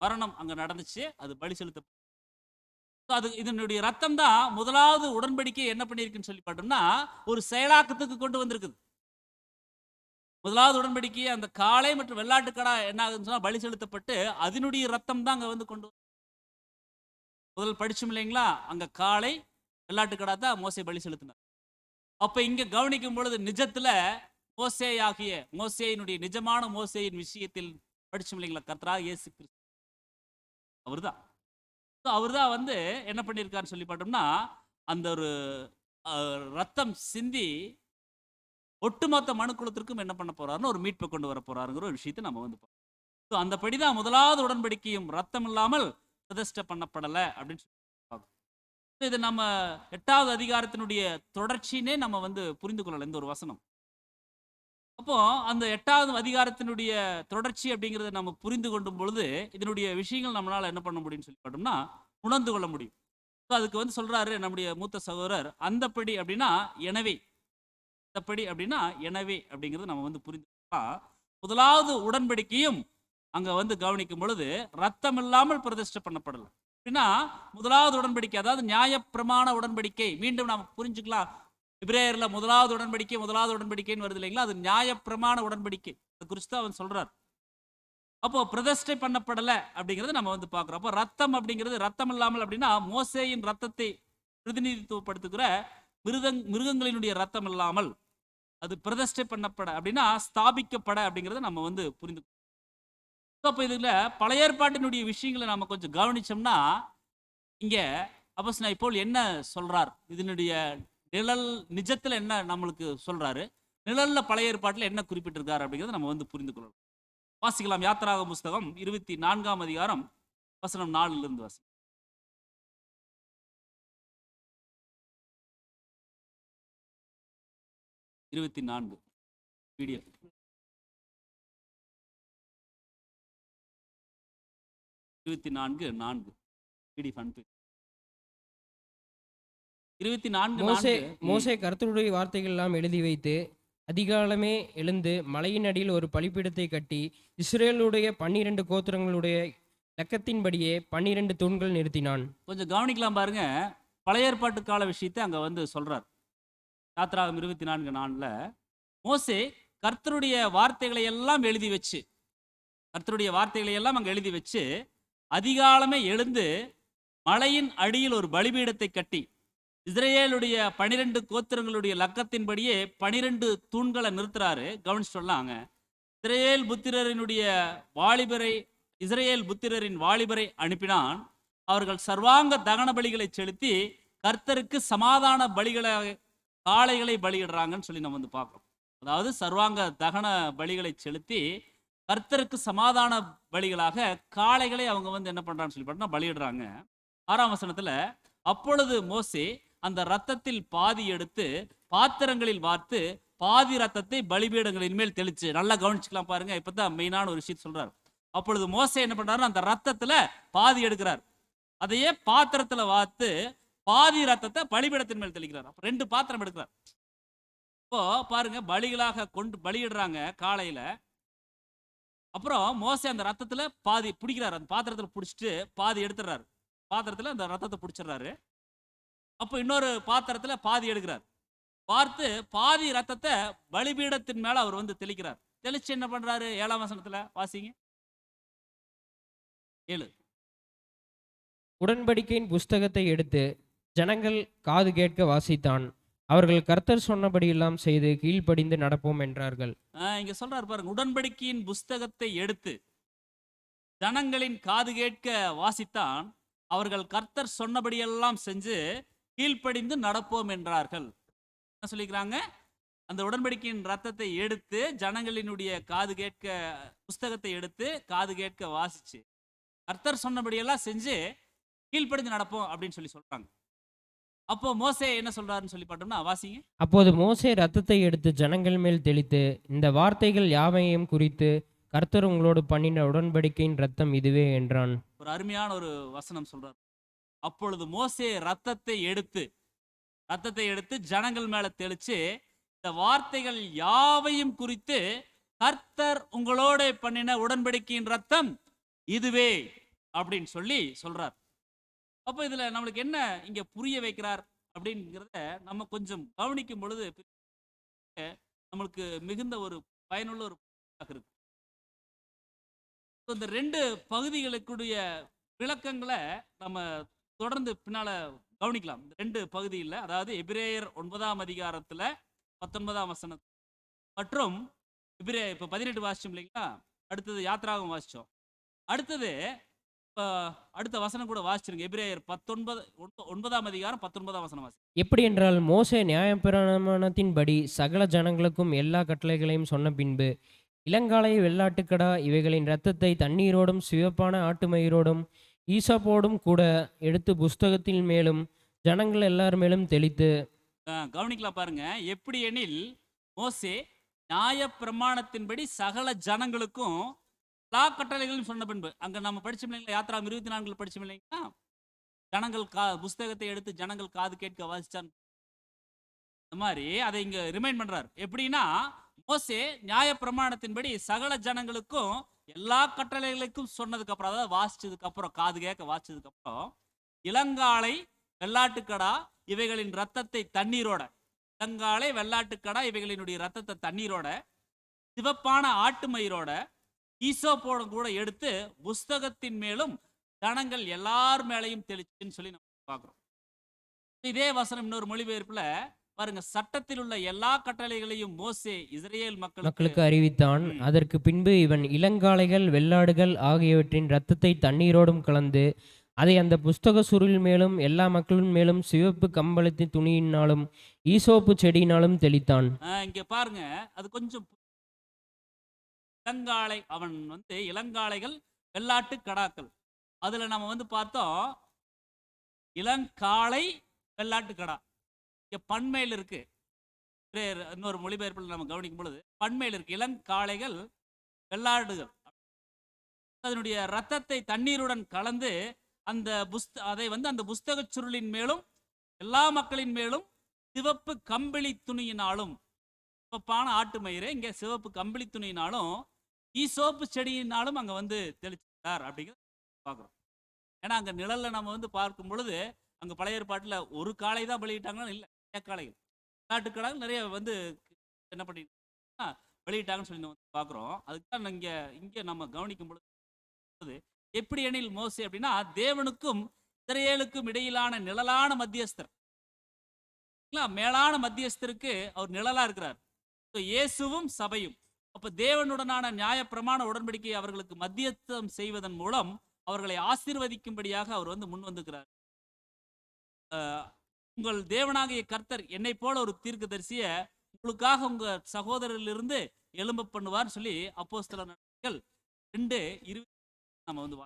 மரணம் அங்க நடந்துச்சு. அது பலி செலுத்த அது இதனுடைய ரத்தம் தான் முதலாவது உடன்படிக்கை என்ன பண்ணிருக்குன்னு சொல்லி பார்த்தோம்னா ஒரு செயலாக்கத்துக்கு கொண்டு வந்திருக்குது. முதலாவது உடன்படிக்கை அந்த காளை மற்றும் வெள்ளாட்டுக்கடா என்ன ஆகுதுன்னு சொன்னா பலி செலுத்தப்பட்டு அதனுடைய ரத்தம் தான் அங்க வந்து கொண்டு முதல் படிச்சோம் இல்லைங்களா? அங்க காளை வெள்ளாட்டுக்கடா தான் மோசே பலி செலுத்தினார். அப்ப இங்க கவனிக்கும் பொழுது நிஜத்துல மோசேயினுடைய நிஜமான மோசேயின் விஷயத்தில் படிச்சோம் இல்லைங்களா? கர்த்தராகிய இயேசு கிறிஸ்து அவர்தான் வந்து என்ன பண்ணியிருக்காருன்னு சொல்லி பார்த்தோம்னா அந்த ஒரு ரத்தம் சிந்தி ஒட்டுமொத்த மனுக்குலத்திற்கும் என்ன பண்ண போறாருன்னு ஒரு மீட்பை கொண்டு வர போறாருங்கிற ஒரு விஷயத்தை நம்ம வந்து பார்க்கணும். அந்த படிதான் முதலாவது உடன்படிக்கையும் ரத்தம் இல்லாமல் பிரதிஷ்டை பண்ணப்படலை அப்படின்னு சொல்லி பார்க்கணும். இது நம்ம 8வது அதிகாரத்தினுடைய தொடர்ச்சினே நம்ம வந்து புரிந்து கொள்ளலாம் இந்த ஒரு வசனம். அப்போ அந்த 8வது அதிகாரத்தினுடைய தொடர்ச்சி அப்படிங்கிறத நம்ம புரிந்து கொண்டும் பொழுது இதனுடைய விஷயங்கள் நம்மளால என்ன பண்ண முடியும்னு சொல்லி பார்த்தோம்னா உணர்ந்து கொள்ள முடியும். அதுக்கு வந்து சொல்றாரு நம்முடைய மூத்த சகோதரர், அந்தப்படி அப்படின்னா எனவே, அந்தப்படி அப்படின்னா எனவே அப்படிங்கிறது நம்ம வந்து புரிந்து கொள்ளலாம். முதலாவது உடன்படிக்கையும் அங்க வந்து கவனிக்கும் பொழுது ரத்தம் இல்லாமல் பிரதிஷ்டை பண்ணப்படலை அப்படின்னா முதலாவது உடன்படிக்கை, அதாவது நியாயப்பிரமாண உடன்படிக்கை. மீண்டும் நாம் புரிஞ்சுக்கலாம், எபிரேயர்ல முதலாவது உடன்படிக்கைன்னு வருது இல்லைங்களா? அது நியாயப்பிரமாண உடன்படிக்கை. அது குறித்து தான் அவன் சொல்றார். அப்போ பிரதிஷ்டை பண்ணப்படலை அப்படிங்கிறத நம்ம வந்து பார்க்குறோம். அப்போ ரத்தம் அப்படிங்கிறது ரத்தம் இல்லாமல் அப்படின்னா மோசேயின் ரத்தத்தை பிரதிநிதித்துவப்படுத்துகிற மிருகங்களினுடைய ரத்தம் இல்லாமல் அது பிரதிஷ்டை பண்ணப்பட அப்படின்னா ஸ்தாபிக்கப்பட அப்படிங்கிறத நம்ம வந்து புரிந்து. அப்போ இதுல பழைய ஏற்பாட்டினுடைய விஷயங்களை நம்ம கொஞ்சம் கவனிச்சோம்னா இங்க அப்போஸ்தலனாகிய பவுல் என்ன சொல்றார், இதனுடைய நிழல் நிஜத்துல என்ன நம்மளுக்கு சொல்றாரு, நிழல்ல பழைய ஏற்பாட்டில் என்ன குறிப்பிட்டிருக்காரு அப்படிங்கிறத நம்ம வந்து புரிந்து கொள்ளலாம். வாசிக்கலாம். யாத்திராகம புஸ்தகம் 24ஆம் அதிகாரம் வசனம் 4 வாசி. 24 வீடியோ 24:4 பிடிஎஃப் அனுப்பு. 24:4 மோசே கர்த்தருடைய வார்த்தைகள் எல்லாம் எழுதி வைத்து அதிகாலமே எழுந்து மலையின் அடியில் ஒரு பலிபீடத்தை கட்டி இஸ்ரேலுடைய 12 கோத்திரங்களுடைய இலக்கத்தின்படியே 12 தூண்கள் நிறுத்தினான். கொஞ்சம் கவனிக்கலாம் பாருங்க. பழைய ஏற்பாட்டு கால விஷயத்தை அங்க வந்து சொல்றார். யாத்திராகமம் 24:4 மோசே கர்த்தருடைய வார்த்தைகளை எல்லாம் எழுதி வச்சு அதிகாலமே எழுந்து மலையின் அடியில் ஒரு பலிபீடத்தை கட்டி இஸ்ரேலுடைய 12 கோத்திரங்களுடைய லக்கத்தின்படியே 12 தூண்களை நிறுத்துறாரு. கவனிச்சு சொல்லாங்க. இஸ்ரேல் புத்திரரின் வாலிபரை அனுப்பினான். அவர்கள் சர்வாங்க தகன பலிகளை செலுத்தி கர்த்தருக்கு சமாதான பலிகளை காளைகளை பலியிடுறாங்கன்னு சொல்லி நம்ம வந்து பார்க்கிறோம். அதாவது சர்வாங்க தகன பலிகளை செலுத்தி கர்த்தருக்கு சமாதான பலிகளாக காளைகளை அவங்க வந்து என்ன பண்றான்னு சொல்லி பார்த்தா பலியிடுறாங்க. 6ஆம் வசனத்துல, அப்பொழுது மோசே அந்த ரத்தத்தில் பாதி எடுத்து பாத்திரங்களில் வார்த்து பாதி ரத்தத்தை பலிபீடங்களின் மேல் தெளிச்சு. நல்லா கவனிச்சுக்கலாம் பாருங்க. இப்பதான் மெயினான ஒரு விஷயம் சொல்றாரு. அப்பொழுது மோசே என்ன பண்றாரு, அந்த ரத்தத்துல பாதி எடுக்கிறார். அதையே பாத்திரத்துல வார்த்து பாதி ரத்தத்தை பலிபீடத்தின் மேல் தெளிக்கிறார். அப்ப 2 பாத்திரம் எடுக்கிறார். இப்போ பாருங்க, பலிகளாக கொண்டு பலியிடுறாங்க காலையில. அப்புறம் மோசே அந்த ரத்தத்துல பாதி பிடிக்கிறார். அந்த பாத்திரத்துல பிடிச்சிட்டு பாதி எடுத்துறாரு. பாத்திரத்துல அந்த ரத்தத்தை பிடிச்சிடுறாரு. அப்போ இன்னொரு பாத்திரத்துல பாதி எடுக்கிறார். பார்த்து பாதி ரத்தத்தை பலிபீடத்தின் மேல அவர் வந்து தெளிக்கிறார். தெளிச்சு என்ன பண்றாரு? 7ஆம் வசனத்துல வாசிங்க. 7. உடன்படிக்கையின் புஸ்தகத்தை எடுத்து ஜனங்கள் காது கேட்க வாசித்தான். அவர்கள் கர்த்தர் சொன்னபடியெல்லாம் செய்து கீழ்ப்படிந்து நடப்போம் என்றார்கள். இங்க சொல்றாரு பாருங்க, உடன்படிக்கையின் புஸ்தகத்தை எடுத்து ஜனங்களின் காது கேட்க வாசித்தான். அவர்கள் கர்த்தர் சொன்னபடியெல்லாம் செஞ்சு கீழ்ப்படிந்து நடப்போம் என்றார்கள். என்ன சொல்லிக்கிறாங்க? அந்த உடன்படிக்கையின் ரத்தத்தை எடுத்து ஜனங்களினுடைய காது கேட்க புஸ்தகத்தை எடுத்து காது கேட்க வாசிச்சு கர்த்தர் சொன்னபடியெல்லாம் செஞ்சு கீழ்ப்படிந்து நடப்போம் அப்படின்னு சொல்லி சொல்றாங்க. அப்போ மோசே என்ன சொல்றாருன்னு சொல்லி பார்த்தோம்னா வாசிங்க. அப்போது மோசே ரத்தத்தை எடுத்து ஜனங்கள் மேல் தெளித்து, இந்த வார்த்தைகள் யாவையும் குறித்து கர்த்தர் உங்களோடு பண்ணின உடன்படிக்கையின் ரத்தம் இதுவே என்றான். ஒரு அருமையான ஒரு வசனம் சொல்றார். அப்பொழுது மோசே ரத்தத்தை எடுத்து ஜனங்கள் மேல தெளிச்சு, இந்த வார்த்தைகள் யாவையும் குறித்து கர்த்தர் உங்களோட பண்ணின உடன்படிக்கையின் ரத்தம் இதுவே அப்படின்னு சொல்லி சொல்றார். அப்போ இதுல நம்மளுக்கு என்ன இங்க புரிய வைக்கிறார் அப்படிங்கிறத நம்ம கொஞ்சம் கவனிக்கும் பொழுது நம்மளுக்கு மிகுந்த ஒரு பயனுள்ள ஒரு இருக்கு. இந்த 2 பகுதிகளுக்குடைய விளக்கங்களை நம்ம தொடர்ந்து பின்னால கவனிக்கலாம். இந்த 2 பகுதியில், அதாவது எபிரேயர் 9ஆம் அதிகாரத்துல 19ஆம் வசனம் மற்றும் இப்போ 18 வாசிச்சோம் இல்லைங்களா? அடுத்தது யாத்ராகம் வாசிச்சோம். அடுத்தது அடுத்த வசனம் கூட வாசிச்சிருங்க. எபிரேயர் 9ஆம் அதிகாரம் 19ஆம் வசனம் வாசி. எப்படி என்றால், மோசே நியாயப்பிரமாணத்தின்படி சகல ஜனங்களுக்கும் எல்லா கட்டளைகளையும் சொன்ன பின்பு இளங்காளை, வெள்ளாட்டுக்கடா இவைகளின் இரத்தத்தை தண்ணீரோடும் சிவப்பான ஆட்டுமயிரோடும் ஈசப்போடும் கூட எடுத்து புஸ்தகத்தின் மேலும் ஜனங்கள் எல்லார் மேலும் தெளித்து. கவனிக்கலாம் பாருங்க. எப்படி எனில், மோசே நியாய பிரமாணத்தின்படி சகல ஜனங்களுக்கும் எல்லா கட்டளைகளும் சொன்ன பின்பு, அங்க நம்ம படிச்சோம் இல்லைங்களா? யாத்ராகம் 24 படிச்சோம் இல்லைங்களா? ஜனங்கள் புஸ்தகத்தை எடுத்து ஜனங்கள் காது கேட்க வாசிச்சான். இந்த மாதிரி அதை இங்க ரிமைண்ட் பண்றாரு. எப்படின்னா, மோசே நியாய பிரமாணத்தின்படி சகல ஜனங்களுக்கும் எல்லா கட்டளைகளுக்கும் சொன்னதுக்கு அப்புறம், அதாவது வாசிச்சதுக்கு அப்புறம், காது கேட்க வாசிச்சதுக்கு அப்புறம், இளங்காளை, வெள்ளாட்டுக்கடா இவைகளின் ரத்தத்தை தண்ணீரோட, இளங்காளை, வெள்ளாட்டுக்கடா இவைகளினுடைய ரத்தத்தை தண்ணீரோட, சிவப்பான ஆட்டு மயிரோட, ஈசோப்போட கூட எடுத்து புஸ்தகத்தின் மேலும் ஜனங்கள் எல்லார் மேலையும் தெளிச்சுன்னு சொல்லி நம்ம பார்க்கிறோம். இதே வசனம் இன்னொரு மொழிபெயர்ப்புல பாருங்க, சட்டத்தில் உள்ள எல்லா கட்டளைகளையும் மோசே இஸ்ரேல் மக்களுக்கு அறிவித்தான். அதற்கு பின்பு இவன் இளங்காளைகள், வெள்ளாடுகள் ஆகியவற்றின் இரத்தத்தை தண்ணீரோடும் கலந்து அதை அந்த புஸ்தக சுருள் மேலும் எல்லா மக்களின் மேலும் சிவப்பு கம்பளத்தின் துணியினாலும் ஈசோப்பு செடியினாலும் தெளித்தான். இங்க பாருங்க, அது கொஞ்சம் இளங்காளை, அவன் வந்து இளங்காளைகள், வெள்ளாட்டு கடாக்கள். அதுல நம்ம வந்து பார்த்தோம், இளங்காளை, வெள்ளாட்டு கடா இங்க பண்மையில் இருக்கு. இன்னொரு மொழிபெயர்ப்பில் நம்ம கவனிக்கும் பொழுது பண்மையில் இருக்கு. இளங்காளைகள், வெள்ளாடுகள், அதனுடைய ரத்தத்தை தண்ணீருடன் கலந்து அதை வந்து அந்த புஸ்தக சுருளின் மேலும் எல்லா மக்களின் மேலும் சிவப்பு கம்பளி துணியினாலும், சிவப்பான ஆட்டு மயிரை இங்க சிவப்பு கம்பளி துணியினாலும் ஈசோப்பு செடியினாலும் அங்க வந்து தெளிச்சார் அப்படிங்கிறத பார்க்குறோம். ஏன்னா அங்க நிழல்ல நம்ம வந்து பார்க்கும் பொழுது அங்க பழைய ஏற்பாட்டில் ஒரு காளை தான் பலியிட்டாங்கன்னா இல்லை, காளைகள், நாட்டுக்கடாக நிறைய வந்து என்ன பண்ணிட்டாங்கன்னா வெளியிட்டாங்கன்னு சொல்லி நம்ம பார்க்குறோம். அதுக்கு தான் இங்கே நம்ம கவனிக்கும் பொழுது எப்படி எனில் மோசே அப்படின்னா, தேவனுக்கும் இஸ்ரவேலுக்கும் இடையிலான நிழலான மத்தியஸ்தர். மேலான மத்தியஸ்தருக்கு அவர் நிழலா இருக்கிறார். இயேசுவும் சபையும். அப்ப தேவனுடனான நியாயப்பிரமாண உடன்படிக்கை அவர்களுக்கு மத்தியஸ்தம் செய்வதன் மூலம் அவர்களை ஆசீர்வதிக்கும்படியாக அவர் வந்து முன் வந்துக்கிறார். உங்கள் தேவனாகிய கர்த்தர் என்னை போல ஒரு தீர்க்கதரிசிய உங்களுக்காக உங்க சகோதரரிலிருந்து எழும்ப பண்ணுவார் சொல்லி அப்போஸ்தலர் நடவடிக்கைகள் 2:20 நம்ம வந்து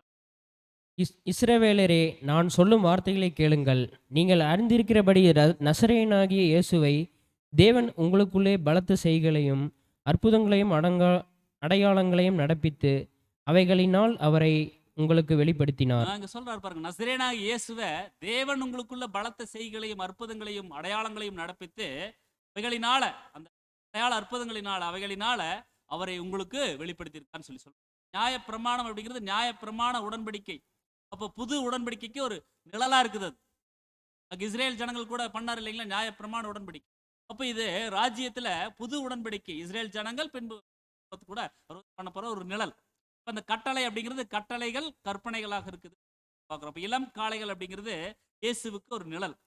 இஸ்ரவேலரே, நான் சொல்லும் வார்த்தைகளை கேளுங்கள். நீங்கள் அறிந்திருக்கிறபடி நசரேயனாகிய இயேசுவை தேவன் உங்களுக்குள்ளே பலத்த செய்களையும் அற்புதங்களையும் அடையாளங்களையும் நடப்பித்து அவைகளினால் அவரை உங்களுக்கு வெளிப்படுத்தினார். இங்க சொல்றாரு பாருங்க, நசரேயனாகிய இயேசுவை தேவன் உங்களுக்குள்ள பலத்த செய்களையும் அற்புதங்களையும் அடையாளங்களையும் நடப்பித்து அவைகளினால, அந்த அடையாள அற்புதங்களினால அவைகளினால அவரை உங்களுக்கு வெளிப்படுத்தியிருக்கான்னு சொல்லி சொல்றாரு. நியாயப்பிரமாணம் அப்படிங்கிறது நியாயப்பிரமாண உடன்படிக்கை. அப்போ புது உடன்படிக்கைக்கு ஒரு நிழலா இருக்குது. அது இஸ்ரேல் ஜனங்கள் கூட பண்ணார் இல்லைங்களா, நியாயப்பிரமாண உடன்படிக்கை. அப்போ இது ராஜ்யத்துல புது உடன்படிக்கை, இஸ்ரேல் ஜனங்கள் பின்பு கூட பண்ண போற ஒரு நிழல். அந்த கட்டளை அப்படிங்கிறது கட்டளைகள் கற்பனைகளாக இருக்குது பார்க்குறோம். இப்போ இளம் காளைகள் அப்படிங்கிறது இயேசுவுக்கு ஒரு நிழல்.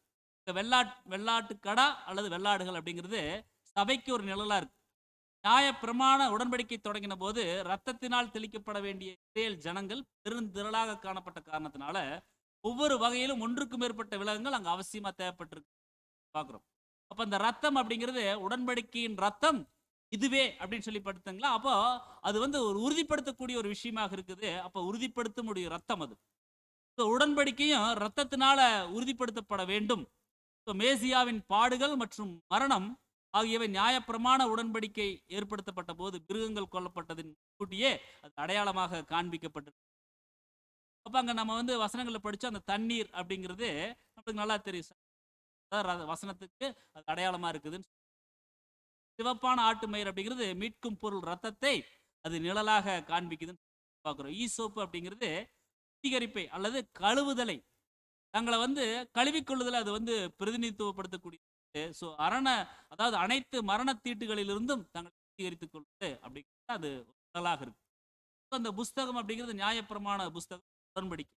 வெள்ளாட்டு கடா அல்லது வெள்ளாடுகள் அப்படிங்கிறது சபைக்கு ஒரு நிழலா இருக்கு. நியாயப்பிரமாண உடன்படிக்கை தொடங்கின போது ரத்தத்தினால் தெளிக்கப்பட வேண்டிய இஸ்ரேல் ஜனங்கள் பெருந்திரளாக காணப்பட்ட காரணத்தினால ஒவ்வொரு வகையிலும் ஒன்றுக்கும் மேற்பட்ட விலங்குகள் அங்க அவசியமா தேவைப்பட்டிருக்கு பார்க்குறோம். அப்ப அந்த ரத்தம் அப்படிங்கிறது உடன்படிக்கையின் ரத்தம் இதுவே அப்படின்னு சொல்லி படுத்துங்களா. அப்போ அது வந்து ஒரு உறுதிப்படுத்தக்கூடிய ஒரு விஷயமாக இருக்குது. அப்போ உறுதிப்படுத்த முடியும் ரத்தம். அது உடன்படிக்கையும் ரத்தத்தினால உறுதிப்படுத்தப்பட வேண்டும். மேசியாவின் பாடுகள் மற்றும் மரணம் ஆகியவை நியாயப்பிரமாண உடன்படிக்கை ஏற்படுத்தப்பட்ட போது மிருகங்கள் கொல்லப்பட்டதின் கூட்டியே அது அடையாளமாக காண்பிக்கப்பட்டது. அப்ப அங்க நம்ம வந்து வசனங்கள்ல படிச்சோம், அந்த தண்ணீர் அப்படிங்கிறது நமக்கு நல்லா தெரியும், வசனத்துக்கு அது அடையாளமா இருக்குதுன்னு. சிவப்பான ஆட்டு மயிர் அப்படிங்கிறது மீட்கும் பொருள் ரத்தத்தை அது நிழலாக காண்பிக்குதுன்னு பார்க்கிறோம். ஈசோப்பு அப்படிங்கிறது சுத்திகரிப்பை அல்லது கழுவுதலை, தங்களை வந்து கழுவிக்கொள்ளுதலை அது வந்து பிரதிநிதித்துவப்படுத்தக்கூடிய. ஸோ அதாவது அனைத்து மரண தீட்டுகளிலிருந்தும் தங்களை சுத்திகரித்துக் கொள்வது அப்படிங்கிறது அது நிழலாக இருக்கு. அந்த புஸ்தகம் அப்படிங்கிறது நியாயப்பிரமாண புஸ்தகம் உடன்படிக்கை.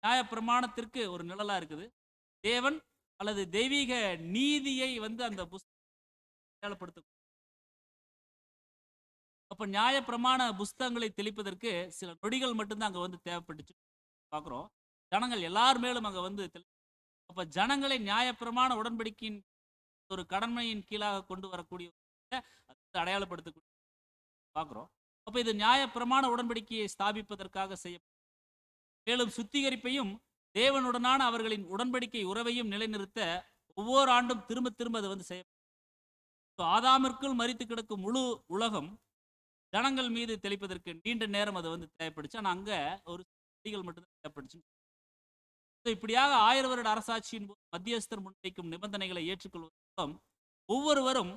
நியாயப்பிரமாணத்திற்கு ஒரு நிழலா இருக்குது. தேவன் அல்லது தெய்வீக நீதியை வந்து அந்த புஸ்தகப்படுத்த. அப்ப நியாயப்பிரமாண புஸ்தகங்களை தெளிப்பதற்கு சில நொடிகள் மட்டும்தான் அங்க வந்து தேவைப்பட்டுச்சு பார்க்குறோம். ஜனங்கள் எல்லார் மேலும் அங்க வந்து அப்ப ஜனங்களை நியாயப்பிரமாண உடன்படிக்கையின் ஒரு கடமையின் கீழாக கொண்டு வரக்கூடிய அடையாளப்படுத்தக்கூடிய பார்க்கிறோம். அப்ப இது நியாயப்பிரமாண உடன்படிக்கையை ஸ்தாபிப்பதற்காக செய்ய, மேலும் சுத்திகரிப்பையும் தேவனுடனான அவர்களின் உடன்படிக்கை உறவையும் நிலைநிறுத்த ஒவ்வொரு ஆண்டும் திரும்ப திரும்ப அது வந்து செய்ய. ஆதாமிற்குள் மரித்து கிடக்கும் முழு உலகம் ஜனங்கள் மீது தெளிப்பதற்கு நீண்ட நேரம் அது வந்து தேவைப்படுச்சு. ஆனா அங்க ஒரு மட்டும்தான் தேவைப்படுச்சு. இப்படியாக 1000 வருட அரசாட்சியின் போது மத்தியஸ்தர் முன்வைக்கும் நிபந்தனைகளை ஏற்றுக்கொள்வதும் ஒவ்வொருவரும்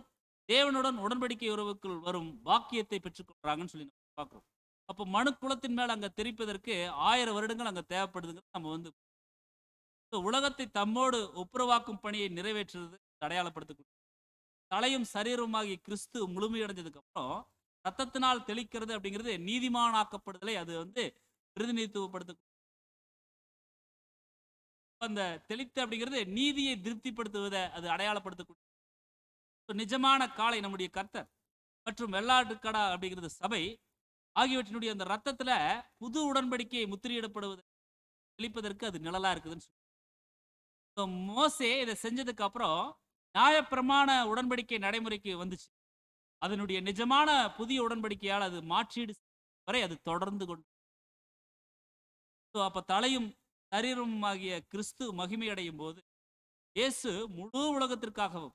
தேவனுடன் உடன்படிக்கை உறவுக்குள் வரும் வாக்கியத்தை பெற்றுக்கொள்றாங்கன்னு சொல்லி நம்ம பார்க்கிறோம். அப்போ மனு குலத்தின் மேல் அங்க தெரிப்பதற்கு 1000 வருடங்கள் அங்க தேவைப்படுதுங்கிறது நம்ம வந்து உலகத்தை தம்மோடு ஒப்புரவாக்கும் பணியை நிறைவேற்றுறது அடையாளப்படுத்தக்கூடிய. தலையும் சரீரமாகிய கிறிஸ்து முழுமையடைஞ்சதுக்கு அப்புறம் ரத்தத்தினால் தெளிக்கிறது அப்படிங்கிறது நீதிமானாக்கப்படுதலை அது வந்து பிரதிநிதித்துவப்படுத்த. அந்த தெளித்து அப்படிங்கிறது நீதியை திருப்திப்படுத்துவதை அது அடையாளப்படுத்தக்கூடிய. நிஜமான காளை நம்முடைய கர்த்தர் மற்றும் வெள்ளாட்டுக்கடா அப்படிங்கிறது சபை ஆகியவற்றினுடைய அந்த ரத்தத்துல புது உடன்படிக்கையை முத்திரையிடப்படுவது தெளிப்பதற்கு அது நிழலா இருக்குதுன்னு சொல்லி. மோசே இதை செஞ்சதுக்கு அப்புறம் நியாயப்பிரமாண உடன்படிக்கை நடைமுறைக்கு வந்துச்சு. அதனுடைய நிஜமான புதிய உடன்படிக்கையால் அது மாற்றீடு வரை அது தொடர்ந்து கொண்டு. அப்ப தலையும் சரீரமும் ஆகிய கிறிஸ்து மகிமை அடையும் போது இயேசு முழு உலகத்திற்காகவும்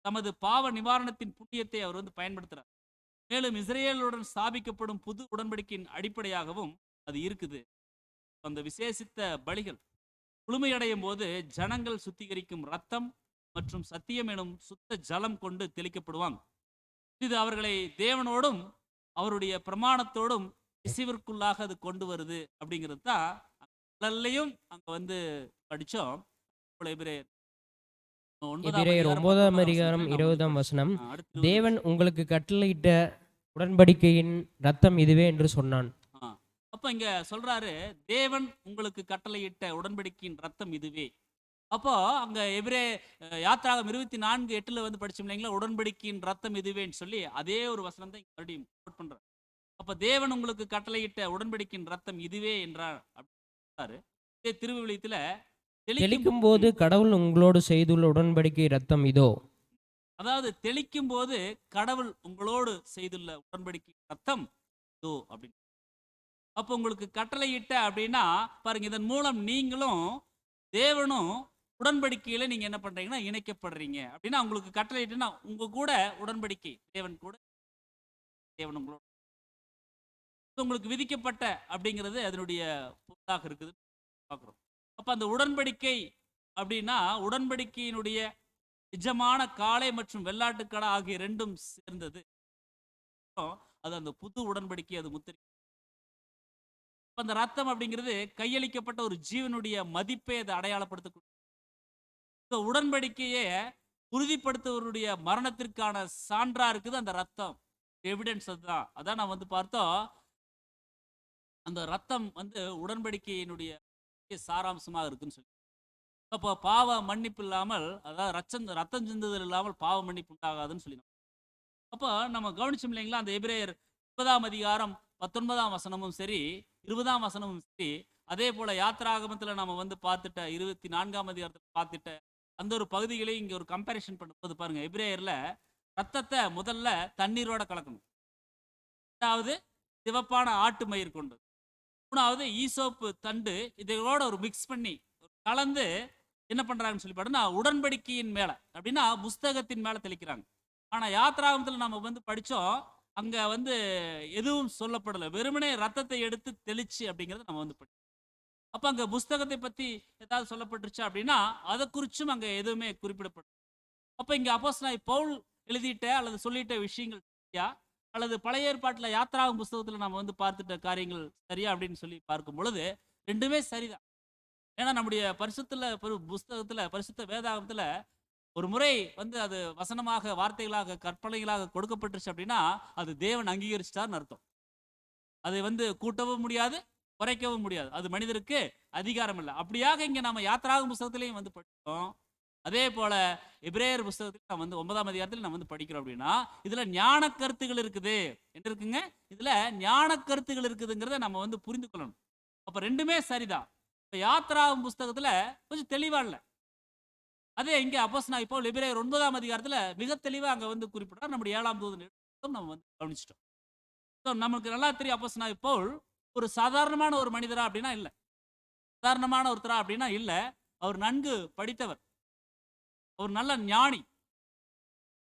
தமது பாவ நிவாரணத்தின் புண்ணியத்தை அவர் வந்து பயன்படுத்துறார். மேலும் இஸ்ரேலுடன் ஸ்தாபிக்கப்படும் புது உடன்படிக்கையின் அடிப்படையாகவும் அது இருக்குது. அந்த விசேஷித்த பலிகள் முழுமையடையும் போது ஜனங்கள் சுத்திகரிக்கும் ரத்தம் மற்றும் சத்தியம் எனும் சுத்த ஜலம் கொண்டு தெளிக்கப்படுவாங்க. இது அவர்களை தேவனோடும் அவருடைய பிரமாணத்தோடும் இசைவிற்குள்ளாக அது கொண்டு வருது அப்படிங்கிறது தான் அங்க வந்து படிச்சோம். எபிரேயர் 9ஆம் அதிகாரம் 20ஆம் வசனம், தேவன் உங்களுக்கு கட்டளையிட்ட உடன்படிக்கையின் ரத்தம் இதுவே என்று சொன்னான். அப்ப இங்க சொல்றாரு, தேவன் உங்களுக்கு கட்டளையிட்ட உடன்படிக்கையின் ரத்தம் இதுவே. அப்போ அங்க எபிரே யாத்திராகமம் 24:8 வந்து படிச்சோம் இல்லைங்களா? உடன்படிக்கையின் ரத்தம் இதுவேன்னு சொல்லி அதே ஒரு வசனம் தான் இங்க மறுபடியும் கோட் பண்றார். அப்ப தேவன் உங்களுக்கு கட்டளையிட்ட உடன்படிக்கையின் ரத்தம் இதுவே என்றார் அப்படின்றாரு. இதே திருவிவிலியத்துல தெளிக்கும் தெளிக்கும்போது கடவுள் உங்களோடு செய்துள்ள உடன்படிக்கை இரத்தம் இதோ. அதாவது தெளிக்கும் போது கடவுள் உங்களோடு செய்துள்ள உடன்படிக்கை ரத்தம் இதோ அப்படின்னு. அப்போ உங்களுக்கு கட்டளையிட்ட அப்படின்னா பாருங்க, இதன் மூலம் நீங்களும் தேவனும் உடன்படிக்கையில நீங்க என்ன பண்றீங்கன்னா இணைக்கப்படுறீங்க அப்படின்னா, உங்களுக்கு கட்டளையிட்டுன்னா உங்க கூட உடன்படிக்கை தேவன் கூட, தேவன் உங்களோட உங்களுக்கு விதிக்கப்பட்ட அப்படிங்கிறது அதனுடைய பொருளாக இருக்குது பார்க்குறோம். அப்ப அந்த உடன்படிக்கை அப்படின்னா உடன்படிக்கையினுடைய நிஜமான காளை மற்றும் வெள்ளாட்டுக்கடா ஆகிய ரெண்டும் சேர்ந்தது. அது அந்த புது உடன்படிக்கை அது முத்திரை. அப்ப அந்த ரத்தம் அப்படிங்கிறது கையளிக்கப்பட்ட ஒரு ஜீவனுடைய மதிப்பை அது அடையாளப்படுத்தக்கூடிய இந்த உடன்படிக்கையை உறுதிப்படுத்துவருடைய மரணத்திற்கான சான்றா இருக்குது அந்த ரத்தம். எவிடன்ஸ் அதுதான். அதான் நான் வந்து பார்த்தோம், அந்த ரத்தம் வந்து உடன்படிக்கையினுடைய சாராம்சமாக இருக்குன்னு சொல்லி. அப்போ பாவ மன்னிப்பு இல்லாமல், அதாவது ரத்தம் சிந்துதல் இல்லாமல் பாவ மன்னிப்பு உண்டாகாதுன்னு சொல்லி. அப்போ நம்ம கவனிச்சோம் இல்லைங்களா? அந்த எபிரேயர் 30ஆம் அதிகாரம் 19ஆம் வசனமும் சரி, 20ஆம் வசனமும் சரி, அதே போல யாத்திராகமத்துல நம்ம வந்து பார்த்துட்ட 24ஆம் அதிகாரத்துல பார்த்துட்ட அந்த ஒரு பகுதிகளையும் இங்க ஒரு கம்பேரிசன் பண்ணும்போது பாருங்க, எபிரேயர்ல ரத்தத்தை முதல்ல தண்ணீரோட கலக்கணும். இரண்டாவது சிவப்பான ஆட்டு மயிர் கொண்டு, மூணாவது ஈசோப்பு தண்டு, இதோட ஒரு மிக்ஸ் பண்ணி கலந்து என்ன பண்றாங்கன்னு சொல்லி பாருன்னா உடன்படிக்கையின் மேல அப்படின்னா புஸ்தகத்தின் மேல தெளிக்கிறாங்க. ஆனா யாத்ராகமத்துல நம்ம வந்து படிச்சோம், அங்க வந்து எதுவும் சொல்லப்படலை, வெறுமனே ரத்தத்தை எடுத்து தெளிச்சு அப்படிங்கறத நம்ம வந்து படிச்சோம். அப்ப அங்க புஸ்தகத்தை பத்தி ஏதாவது சொல்லப்பட்டுருச்சு அப்படின்னா அதை குறிச்சும் அங்க எதுவுமே குறிப்பிடப்படும். அப்ப இங்க அப்போஸ்தலனாகிய பவுல் எழுதிட்ட அல்லது சொல்லிட்ட விஷயங்கள் சரியா, அல்லது பழைய ஏற்பாட்டுல யாத்ராகமம் புஸ்தகத்துல நம்ம வந்து பார்த்துட்ட காரியங்கள் சரியா அப்படின்னு சொல்லி பார்க்கும் பொழுது ரெண்டுமே சரிதான். ஏன்னா நம்முடைய புஸ்தகத்துல பரிசுத்த வேதாகமத்துல ஒரு முறை வந்து அது வசனமாக, வார்த்தைகளாக, கற்பனைகளாக கொடுக்கப்பட்டுருச்சு அப்படின்னா அது தேவன் அங்கீகரிச்சிட்டார்னு அர்த்தம். அதை வந்து கூட்டவும் முடியாது, குறைக்கவும் முடியாது. அது மனிதருக்கு அதிகாரம் இல்லை. அப்படியாக இங்க நம்ம யாத்திராகமம் புஸ்தகத்திலையும் வந்து படிக்கிறோம். அதே போல எபிரேயர் புஸ்தகத்தில் நம்ம வந்து 9ஆம் அதிகாரத்தில் நம்ம வந்து படிக்கிறோம் அப்படின்னா இதுல ஞான கருத்துகள் இருக்குது. என்ன இருக்குங்க? இதுல ஞான கருத்துகள் இருக்குதுங்கிறத நம்ம வந்து புரிந்து கொள்ளணும். அப்ப ரெண்டுமே சரிதான். இப்ப யாத்திராகமம் புஸ்தகத்துல கொஞ்சம் தெளிவா இல்லை. அதே இங்க அப்போஸ்தலனாகிய பவுல் எபிரேயர் 9ஆம் அதிகாரத்துல மிக தெளிவா அங்க வந்து குறிப்பிடுறார். நம்முடைய 7ஆம் தூதன் நம்ம வந்து கவனிச்சிட்டோம். நமக்கு நல்லா தெரியும், அப்போஸ்தலனாகிய பவுல் ஒரு சாதாரணமான ஒரு மனிதரா அப்படின்னா இல்ல, சாதாரணமான ஒருத்தரா அப்படின்னா இல்ல. அவர் நன்கு படித்தவர், ஒரு நல்ல ஞானி,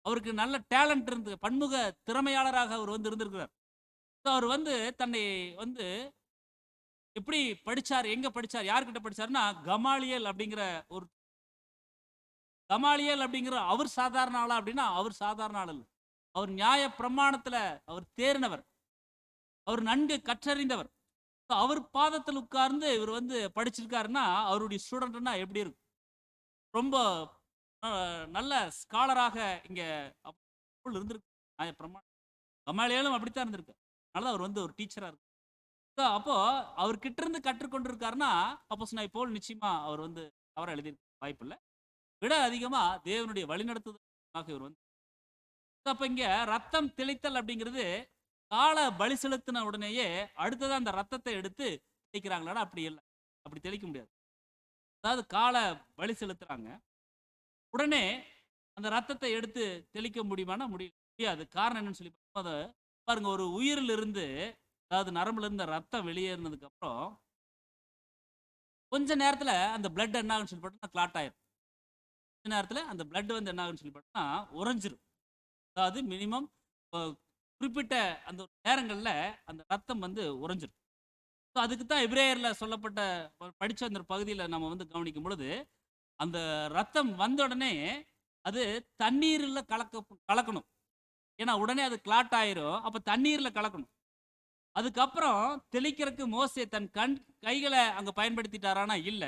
அவருக்கு நல்ல டேலண்ட் இருந்து பன்முக திறமையாளராக அவர் வந்து இருந்திருக்கிறார். அவர் வந்து தன்னை வந்து எப்படி படிச்சார், எங்க படிச்சார், யார்கிட்ட படிச்சாருன்னா கமாலியல் அப்படிங்கிற ஒரு கமாலியல் அப்படிங்கிற அவர் சாதாரண ஆளா அப்படின்னா அவர் சாதாரண ஆள் இல்லை. அவர் நியாய பிரமாணத்துல அவர் தேர்னவர், அவர் நன்கு கற்றறிந்தவர். அவர் பாதத்தில் உட்கார்ந்து இவர் வந்து படிச்சிருக்காருன்னா அவருடைய ஸ்டூடெண்ட்னா எப்படி இருக்கும்? ரொம்ப நல்ல ஸ்காலராக இங்க இருந்திருக்கு. நியாய பிரமாணம் கமாலியலும் அப்படித்தான் இருந்திருக்கு. அதனால அவர் வந்து ஒரு டீச்சரா இருக்கு. அப்போ அவர் கிட்ட இருந்து கற்றுக்கொண்டிருக்காருன்னா அப்போஸ்தலனாகிய பவுல் நிச்சயமா அவர் வந்து தவறா எழுதியிருக்க வாய்ப்பு இல்லை. விட அதிகமா தேவனுடைய வழிநடத்துதலாக இவர் வந்து. அப்ப இங்க ரத்தம் தெளித்தல் அப்படிங்கிறது கால பலி செலுத்தின உடனேயே அடுத்ததான் அந்த ரத்தத்தை எடுத்து தெளிக்கிறாங்களா? அப்படி இல்லை, அப்படி தெளிக்க முடியாது. அதாவது கால பலி செலுத்துறாங்க, உடனே அந்த ரத்தத்தை எடுத்து தெளிக்க முடியுமானா முடியாது. காரணம் என்னன்னு சொல்லி பாருங்க, ஒரு உயிரில் இருந்து, அதாவது நரம்புல இருந்து ரத்தம் வெளியேறினதுக்கு அப்புறம் கொஞ்ச நேரத்துல அந்த பிளட் என்ன ஆகுன்னு சொல்லி பார்த்தா கிளாட் ஆயிரும். கொஞ்ச நேரத்துல அந்த பிளட் வந்து என்ன ஆகுன்னு சொல்லி பார்த்தா உறைஞ்சிரும். அதாவது மினிமம் குறிப்பிட்ட அந்த நேரங்கள்ல அந்த ரத்தம் வந்து உறைஞ்சிரும். அதுக்கு தான் எபிரேயர்ல சொல்லப்பட்ட படிச்ச அந்த பகுதியில நம்ம வந்து கவனிக்கும் பொழுது அந்த ரத்தம் வந்த உடனே அது தண்ணீர்ல கலக்கணும். ஏன்னா உடனே அது கிளாட் ஆயிரும். அப்ப தண்ணீர்ல கலக்கணும். அதுக்கப்புறம் தெளிக்கிறதுக்கு மோசே தன் கைகளை அங்க பயன்படுத்திட்டாரானா இல்ல.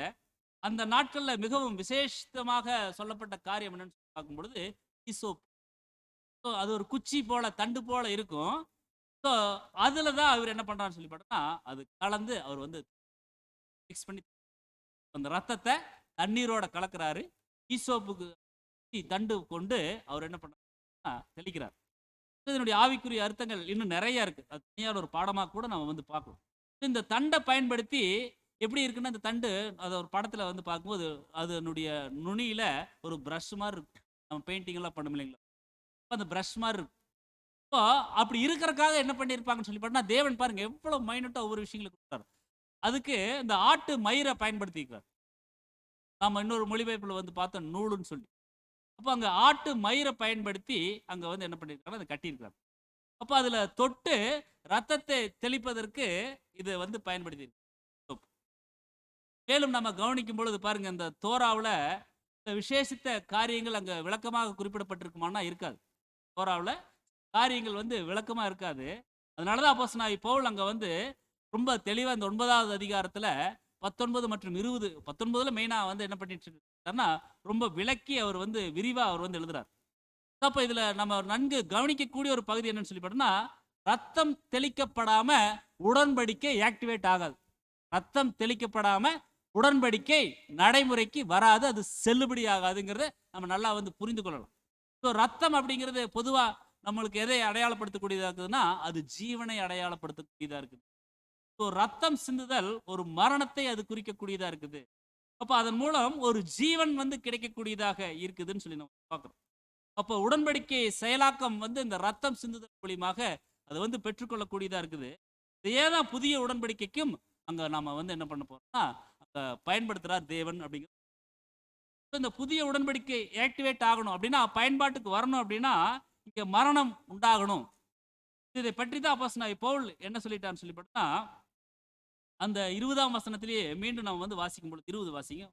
அந்த நாட்கள்ல மிகவும் விசேஷமாக சொல்லப்பட்ட காரியம் என்னன்னு பார்க்கும் பொழுது ஈசோப். அது ஒரு குச்சி போல, தண்டு போல இருக்கும். ஸோ அதில் தான் அவர் என்ன பண்ணுறான்னு சொல்லி பார்த்தோன்னா, அது கலந்து அவர் வந்து மிக்ஸ் பண்ணி அந்த ரத்தத்தை தண்ணீரோட கலக்கிறாரு. ஈசோப்புக்கு தண்டு கொண்டு அவர் என்ன பண்ணாருன்னா தெளிக்கிறார். இதனுடைய ஆவிக்குரிய அர்த்தங்கள் இன்னும் நிறைய இருக்கு. அது தனியான ஒரு பாடமா கூட நம்ம வந்து பார்க்கலாம். இந்த தண்டை பயன்படுத்தி எப்படி இருக்குன்னா, இந்த தண்டு அத ஒரு படத்துல வந்து பார்க்கும்போது, அதனுடைய நுனியில ஒரு பிரஷ் மாரி இருக்கும். நம்ம பெயிண்டிங் எல்லாம் பண்ணுவோம் இல்லைங்களா? அப்ப அந்த பிரஷ் மாரி இருக்கும். இப்போ அப்படி இருக்கறக்காக என்ன பண்ணியிருப்பாங்கன்னு சொல்லி பார்த்தா, தேவன் பாருங்க எவ்வளவு மைன்யூட்டா ஒவ்வொரு விஷயங்கள குடுக்குறாரு. அதுக்கு இந்த ஆட்டு மயிர பயன்படுத்தியிருக்கிறார். நாம இன்னொரு மொழிபெயர்ப்புல வந்து பார்த்தோம் நூலுன்னு சொல்லி. அப்ப அங்க ஆட்டு மயிர பயன்படுத்தி அங்க வந்து என்ன பண்ணியிருக்காங்க, அத கட்டியிருக்காங்க. அப்ப அதுல தொட்டு ரத்தத்தை தெளிப்பதற்கு இத வந்து பயன்படுத்தியிருக்கு. மேலும் நம்ம கவனிக்கும் பொழுது பாருங்க, இந்த தோராவுல இந்த விசேஷித்த காரியங்கள் அங்க விளக்கமாக குறிப்பிடப்பட்டிருக்குமான்னா இருக்காது. தோராவுல காரியங்கள் வந்து விளக்கமா இருக்காது. அதனால தான் அப்போஸ்தலனாகிய பவுல் அங்க வந்து ரொம்ப தெளிவா இந்த 9வது அதிகாரத்துல 19 மற்றும் 20 19ல மெயினா வந்து என்ன பண்ணிட்டு இருக்காருன்னா, ரொம்ப விளக்கி அவர் வந்து விரிவா அவர் வந்து எழுதுறார். அப்ப இதுல நம்ம நன்கு கவனிக்கக்கூடிய ஒரு பகுதி என்னன்னு சொல்லி பார்த்தோம்னா, ரத்தம் தெளிக்கப்படாம உடன்படிக்கை ஆக்டிவேட் ஆகாது. ரத்தம் தெளிக்கப்படாம உடன்படிக்கை நடைமுறைக்கு வராது. அது செல்லுபடி ஆகாதுங்கிறத நம்ம நல்லா வந்து புரிந்து கொள்ளலாம். ஸோ ரத்தம் அப்படிங்கிறது பொதுவா நம்மளுக்கு எதை அடையாளப்படுத்தக்கூடியதா இருக்குதுன்னா, அது ஜீவனை அடையாளப்படுத்தக்கூடியதா இருக்குது. ஸோ ரத்தம் சிந்துதல் ஒரு மரணத்தை அது குறிக்கக்கூடியதா இருக்குது. அப்ப அதன் மூலம் ஒரு ஜீவன் வந்து கிடைக்கக்கூடியதாக இருக்குதுன்னு சொல்லி நம்ம பார்க்கிறோம். அப்போ உடன்படிக்கை செயலாக்கம் வந்து இந்த ரத்தம் சிந்துதல் மூலியமாக அது வந்து பெற்றுக்கொள்ளக்கூடியதா இருக்குது. இதே தான் புதிய உடன்படிக்கைக்கும் அங்க நாம வந்து என்ன பண்ண போறோம்னா, அங்க பயன்படுத்துறார் தேவன் அப்படிங்கிறது. இந்த புதிய உடன்படிக்கை ஆக்டிவேட் ஆகணும் அப்படின்னா, பயன்பாட்டுக்கு வரணும் அப்படின்னா, இங்க மரணம் உண்டாகணும். இதை பற்றி தான் அப்போஸ்தலனாகிய பவுல் என்ன சொல்லிட்டார்ன்னு சொல்லி பார்த்தா, அந்த 20ஆம் வசனத்திலேயே மீண்டும் நம்ம வந்து வாசிக்கும் பொழுது 20 வாசிங்க.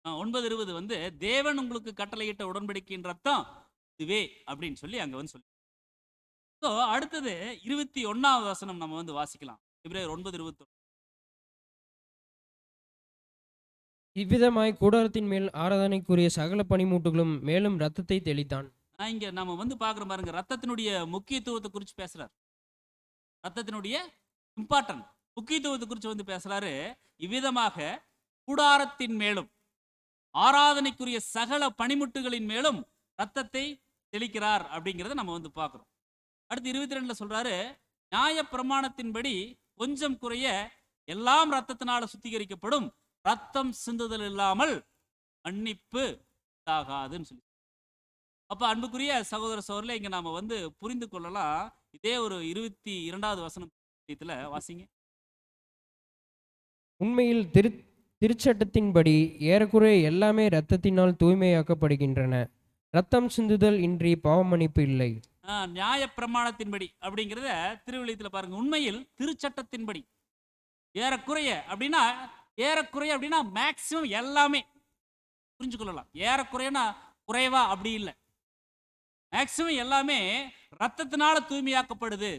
9:20 வந்து தேவன் உங்களுக்கு கட்டளையிட்ட உடன்படிக்கையின் ரத்தம் இதுவே அப்படின்னு சொல்லி அங்க வந்து சொல்லி. ஸோ அடுத்தது 21வது வசனம் நம்ம வந்து வாசிக்கலாம். எபிரேயர் 9:21. இவ்விதமாய் கூடாரத்தின் மேல் ஆராதனைக்குரிய சகல பணிமுட்டுகளும் மேலும் இரத்தத்தை தெளித்தான். இங்க நம்ம வந்து பார்க்குறோம் பாருங்க, ரத்தத்தினுடைய முக்கியத்துவத்தை குறித்து பேசுறார். ரத்தத்தினுடைய இம்பார்ட்டன்ட் முக்கியத்துவத்தை குறித்து வந்து பேசுறாரு. இவ்விதமாக கூடாரத்தின் மேலும் ஆராதனைக்குரிய சகல பணிமுட்டுகளின் மேலும் ரத்தத்தை தெளிக்கிறார் அப்படிங்கிறத நம்ம வந்து பார்க்குறோம். அடுத்து 22ல சொல்றாரு, நியாய பிரமாணத்தின்படி கொஞ்சம் குறைய எல்லாம் ரத்தத்தினால சுத்திகரிக்கப்படும், ரத்தம் சிந்துதல் இல்லாமல் மன்னிப்பு ஆகாதுன்னு சொல்லி. அப்ப அன்புக்குரிய சகோதர சகோதரர்களே, இங்க நாம வந்து புரிந்து கொள்ளலாம். இதே ஒரு 22வது வசனத்துல வாசிங்க. உண்மையில் திருச்சட்டத்தின்படி ஏறக்குறைய எல்லாமே இரத்தத்தினால் தூய்மையாக்கப்படுகின்றன. இரத்தம் சிந்துதல் இன்றி பாவமன்னிப்பு இல்லை. நியாய பிரமாணத்தின்படி அப்படிங்கிறத திருவிழியத்துல பாருங்க. உண்மையில் திருச்சட்டத்தின்படி ஏறக்குறைய அப்படின்னா, ஏறக்குறைய அப்படின்னா மேக்சிமம் எல்லாமே புரிஞ்சு கொள்ளலாம். ஏறக்குறையனா குறைவா அப்படி இல்லை, மேக்சிமம் எல்லாமே ரத்தத்தினால தூய்மையாக்கப்படுது.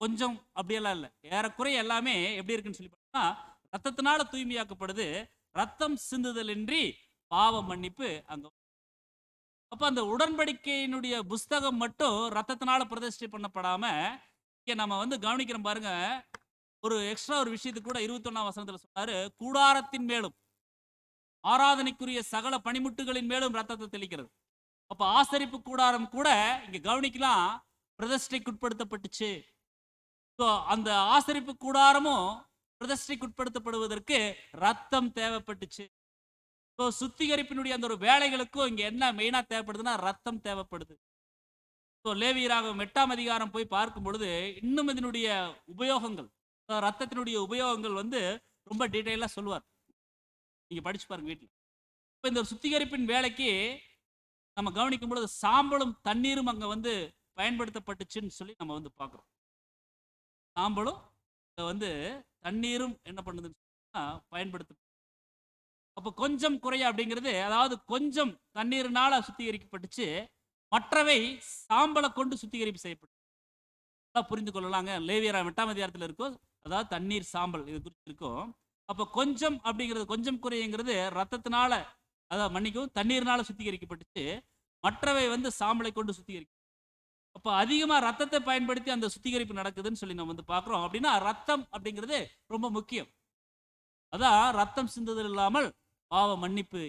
கொஞ்சம் அப்படியெல்லாம் இல்லை, ஏறக்குறைய எல்லாமே எப்படி இருக்குன்னு சொல்லி பார்த்தா ரத்தத்தினால தூய்மையாக்கப்படுது, ரத்தம் சிந்துதலின்றி பாவ மன்னிப்பு அங்க. அப்ப அந்த உடன்படிக்கையினுடைய புஸ்தகம் மட்டும் ரத்தத்தினால பிரதிஷ்டை பண்ணப்படாம, இங்க நம்ம வந்து கவனிக்கிறோம் பாருங்க. ஒரு எக்ஸ்ட்ரா ஒரு விஷயத்துக்கு கூட 21ஆம் வசனத்துல சொன்னாரு, கூடாரத்தின் மேலும் ஆராதனைக்குரிய சகல பணிமுட்டுகளின் மேலும் ரத்தத்தை தெளிக்கிறது. அப்ப ஆசரிப்பு கூடாரம் கூட இங்க கவனிக்கலாம், பிரதிஷ்டைக்கு உட்படுத்தப்பட்டுச்சு. அந்த ஆசரிப்பு கூடாரமும் பிரதிஷ்டைக்கு உட்படுத்தப்படுவதற்கு ரத்தம் தேவைப்பட்டுச்சு. சுத்திகரிப்பினுடைய அந்த ஒரு வேலைகளுக்கும் இங்க என்ன மெயினா தேவைப்படுதுன்னா ரத்தம் தேவைப்படுது. லேவியராகமம் 8ஆம் அதிகாரம் போய் பார்க்கும் பொழுது இன்னும் இதனுடைய உபயோகங்கள், ரத்தத்தினுடைய உபயோகங்கள் வந்து ரொம்ப டீட்டெயிலா சொல்லுவார். நீங்க படிச்சு பாருங்க வீட்டில். இப்போ இந்த சுத்திகரிப்பின் வேலைக்கு நம்ம கவனிக்கும் பொழுது சாம்பலும் தண்ணீரும் அங்க வந்து பயன்படுத்தப்பட்டுச்சுன்னு சொல்லி நம்ம வந்து பார்க்குறோம். சாம்பலும் வந்து தண்ணீரும் என்ன பண்ணுதுன்னு பயன்படுத்த. அப்போ கொஞ்சம் குறைய அப்படிங்கிறது, அதாவது கொஞ்சம் தண்ணீரினால சுத்திகரிக்கப்பட்டுச்சு, மற்றவை சாம்பலை கொண்டு சுத்திகரிப்பு செய்யப்பட்டு புரிந்து கொள்ளலாங்க. லேவியராகமம் 8ஆம் அதிகாரத்தில் இருக்கும், அதாவது தண்ணீர் சாம்பல் இது குறித்து இருக்கும். அப்போ கொஞ்சம் அப்படிங்கிறது, கொஞ்சம் குறைங்கிறது ரத்தத்தினால அதான் மன்னிக்கவும், தண்ணீர்னால சுத்திகரிக்கப்பட்டுச்சு. மற்றவை வந்து சாம்பலை கொண்டு சுத்திகரிக்கும். அப்ப அதிகமா ரத்தத்தை பயன்படுத்தி அந்த சுத்திகரிப்பு நடக்குதுன்னு சொல்லி நம்ம வந்து பார்க்கிறோம். அப்படின்னா ரத்தம் அப்படிங்கிறது ரொம்ப முக்கியம். அதான் ரத்தம் சிந்துதல் இல்லாமல் பாவ மன்னிப்பு.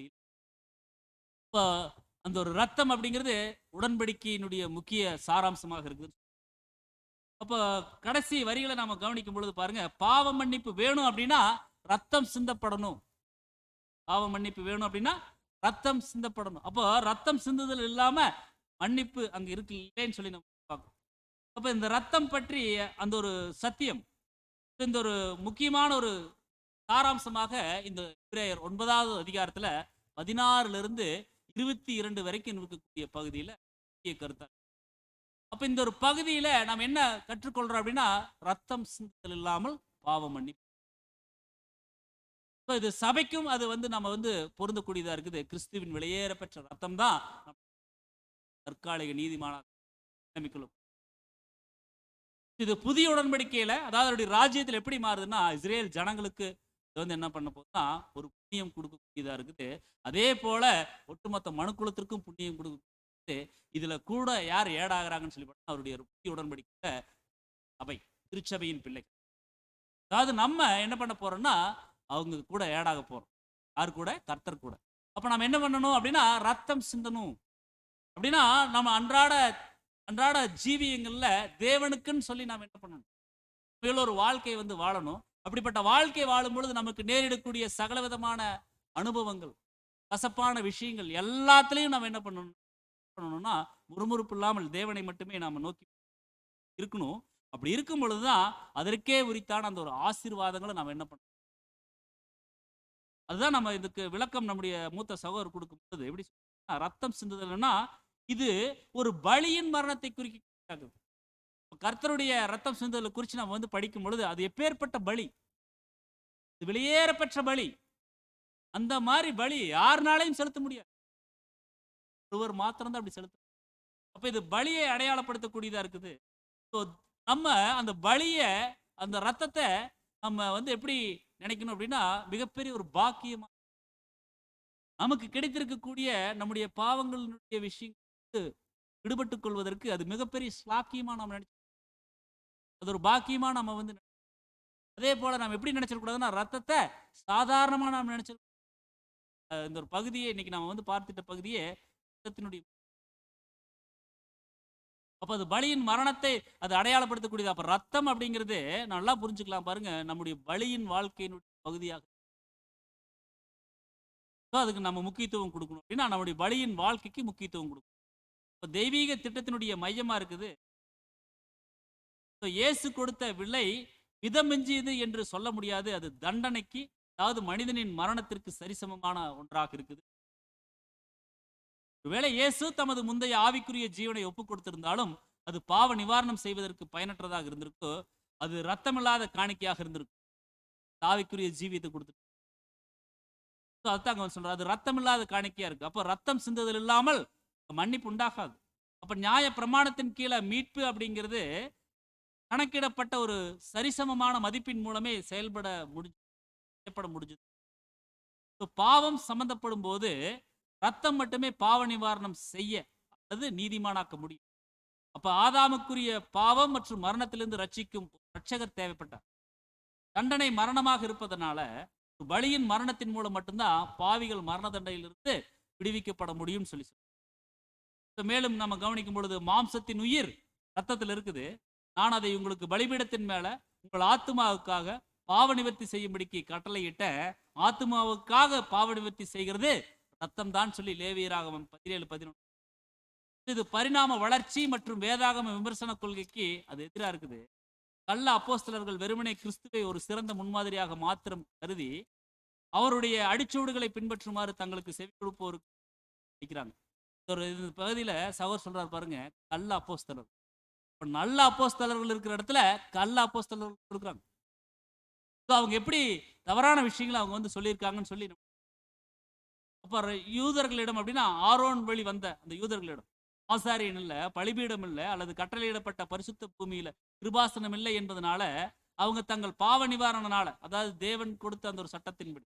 இப்ப அந்த ஒரு ரத்தம் அப்படிங்கிறது உடன்படிக்கையினுடைய முக்கிய சாராம்சமாக இருக்குது. அப்ப கடைசி வரிகளை நாம கவனிக்கும் பொழுது பாருங்க, பாவ மன்னிப்பு வேணும் அப்படின்னா ரத்தம் சிந்தப்படணும். பாவ மன்னிப்பு வேணும் அப்படின்னா ரத்தம் சிந்தப்படணும். அப்போ ரத்தம் சிந்துதல் இல்லாம மன்னிப்பு அங்க இருக்கு இல்லைன்னு சொல்லி நம்ம பார்க்கணும். அப்ப இந்த ரத்தம் பற்றி அந்த ஒரு சத்தியம், இந்த ஒரு முக்கியமான ஒரு சாராம்சமாக இந்த எபிரேயர் 9வது அதிகாரத்துல 16 இருந்து 22 வரைக்கும் இருக்கக்கூடிய பகுதியில முக்கிய கருத்தா. அப்ப இந்த ஒரு பகுதியில நாம் என்ன கற்றுக்கொள்றோம் அப்படின்னா, ரத்தம் சிந்துதல் இல்லாமல் பாவ மன்னிப்பு. இது சபைக்கும் அது வந்து நம்ம வந்து பொருந்தக்கூடியதா இருக்குது. கிறிஸ்துவின் வெளியேற பெற்ற ரத்தம் தான் தற்காலிக நீதிமானாக நியமிக்கணும். இது புதிய உடன்படிக்கையில, அதாவது அவருடைய ராஜ்யத்தில் எப்படி மாறுதுன்னா, இஸ்ரேல் ஜனங்களுக்கு இது வந்து என்ன பண்ண போதுன்னா ஒரு புண்ணியம் கொடுக்கக்கூடியதா இருக்குது. அதே போல ஒட்டுமொத்த மனுக்குலத்திற்கும் புண்ணியம் கொடுக்க, இதுல கூட யார் ஏடாகிறாங்கன்னு சொல்லி பார்த்தா அவருடைய புதிய உடன்படிக்கையில சபை, திருச்சபையின் பிள்ளைகள். அதாவது நம்ம என்ன பண்ண போறோம்னா அவங்க கூட ஏடாக போறோம். யார் கூட? கர்த்தர் கூட. அப்ப நம்ம என்ன பண்ணணும் அப்படின்னா ரத்தம் சிந்தணும். அப்படின்னா நம்ம அன்றாட அன்றாட ஜீவியங்கள்ல தேவனுக்குன்னு சொல்லி நாம் என்ன பண்ணணும், ஒரு வாழ்க்கை வந்து வாழணும். அப்படிப்பட்ட வாழ்க்கை வாழும் பொழுது நமக்கு நேரிடக்கூடிய சகல விதமான அனுபவங்கள், கசப்பான விஷயங்கள் எல்லாத்துலயும் நம்ம என்ன பண்ணணும்னா முறுமுறுப்பு இல்லாமல் தேவனை மட்டுமே நாம நோக்கி இருக்கணும். அப்படி இருக்கும் பொழுதுதான் அதற்கே உரித்தான அந்த ஒரு ஆசீர்வாதங்களை நம்ம என்ன பண்ணணும். அதுதான் நம்ம இதுக்கு விளக்கம் நம்முடைய மூத்த சகோதரர் கொடுக்கும்போது எப்படி ரத்தம் சிந்துதல்னா இது ஒரு பலியின் மரணத்தை குறிக்கிறது. கர்த்தருடைய ரத்தம் சிந்துதலை குறித்து நம்ம வந்து படிக்கும் பொழுது அது எப்பேற்பட்ட பலி, வெளியேற பெற்ற பலி. அந்த மாதிரி பலி யாருனாலையும் செலுத்த முடியாது, ஒருவர் மாத்திரம்தான் அப்படி செலுத்த. அப்ப இது பலியை அடையாளப்படுத்தக்கூடியதா இருக்குது. நம்ம அந்த பலிய, அந்த ரத்தத்தை நம்ம வந்து எப்படி நினைக்கணும் அப்படின்னா மிகப்பெரிய ஒரு பாக்கியமா நமக்கு கிடைத்திருக்கக்கூடிய நம்முடைய பாவங்களுடைய விஷயம் விடுபட்டுக் கொள்வதற்கு அது மிகப்பெரிய ஸ்லாக்கியமா நம்ம நினைச்சு, அது ஒரு பாக்கியமா நம்ம வந்து. அதே போல நம்ம எப்படி நினைச்சிடக்கூடாதுன்னா ரத்தத்தை சாதாரணமா நாம் நினைச்சிருக்கோம். இந்த ஒரு பகுதியை இன்னைக்கு நம்ம வந்து பார்த்துட்ட பகுதியே ரத்தத்தினுடைய, அப்ப அது பலியின் மரணத்தை அது அடையாளப்படுத்தக்கூடியது. அப்ப ரத்தம் அப்படிங்கிறது நல்லா புரிஞ்சுக்கலாம் பாருங்க, நம்முடைய பலியின் வாழ்க்கையினுடைய பகுதியாக அதுக்கு நம்ம முக்கியத்துவம் கொடுக்கணும் அப்படின்னா நம்முடைய பலியின் வாழ்க்கைக்கு முக்கியத்துவம் கொடுக்கணும். இப்போ தெய்வீக திட்டத்தினுடைய மையமா இருக்குது. இயேசு கொடுத்த விலை மிதமிஞ்சியது என்று சொல்ல முடியாது. அது தண்டனைக்கு, அதாவது மனிதனின் மரணத்திற்கு சரிசமமான ஒன்றாக இருக்குது. ஒருவேளை இயேசு தமது முந்தைய ஆவிக்குரிய ஜீவனை ஒப்புக் கொடுத்திருந்தாலும் அது பாவ நிவாரணம் செய்வதற்கு பயனற்றதாக இருந்திருக்கோ, அது ரத்தமில்லாத காணிக்கையாக இருந்திருக்கும். ஆவிக்குரிய ஜீவியத்தை கொடுத்துட்டு அதுதான் சொல்றாரு, அது ரத்தம் இல்லாத காணிக்கையா இருக்கு. அப்போ ரத்தம் சிந்துதல் இல்லாமல் மன்னிப்பு உண்டாகாது. அப்ப நியாய பிரமாணத்தின் கீழே மீட்பு அப்படிங்கிறது கணக்கிடப்பட்ட ஒரு சரிசமமான மதிப்பின் மூலமே செயல்பட முடிஞ்சது. பாவம் சம்பந்தப்படும் போது ரத்தம் மட்டுமே பாவ நிவாரணம் செய்ய அல்லது நீதிமானாக்க முடியும். அப்ப ஆதாமுக்குரிய பாவம் மற்றும் மரணத்திலிருந்து ரட்சிக்கும் ரட்சகர் தேவைப்பட்டார். தண்டனை மரணமாக இருப்பதனால பலியின் மரணத்தின் மூலம் மட்டும்தான் பாவிகள் மரண தண்டையிலிருந்து விடுவிக்கப்பட முடியும் சொல்லி. மேலும் நம்ம கவனிக்கும் பொழுது மாம்சத்தின் உயிர் ரத்தத்தில் இருக்குது. நான் அதை உங்களுக்கு பலிபீடத்தின் மேல உங்கள் ஆத்மாவுக்காக பாவ நிவர்த்தி செய்யும்படிக்கு கட்டளையிட்ட, ஆத்மாவுக்காக பாவ நிவர்த்தி செய்கிறது ரத்தம் தான் சொல்லி லேவியராகமம் 17:11. இது பரிணாம வளர்ச்சி மற்றும் வேதாகம விமர்சன கொள்கைக்கு அது எதிராக இருக்குது. கள்ள அப்போஸ்தலர்கள் வெறுமனே கிறிஸ்துவை ஒரு சிறந்த முன்மாதிரியாக மாத்திரம் கருதி அவருடைய அடிச்சூடுகளை பின்பற்றுமாறு தங்களுக்கு செவி கொடுப்போருக்கு இருக்கிறாங்க. ஒரு பகுதியில சகோதரர் சொல்றாரு பாருங்க, கள்ள அப்போஸ்தலர். நல்ல அப்போஸ்தலர்கள் இருக்கிற இடத்துல கள்ள அப்போஸ்தலர்கள் இருக்கிறாங்க. அவங்க எப்படி தவறான விஷயங்களை அவங்க வந்து சொல்லியிருக்காங்கன்னு சொல்லி. அப்ப யூதர்களிடம் அப்படின்னா ஆரோன் வழி வந்த அந்த யூதர்களிடம் ஆசாரியன் இல்லை, பலிபீடம் இல்லை, அல்லது கட்டளையிடப்பட்ட பரிசுத்த பூமியில கிருபாசனம் இல்லை என்பதனால அவங்க தங்கள் பாவ நிவாரணனால, அதாவது தேவன் கொடுத்த அந்த ஒரு சட்டத்தின்படி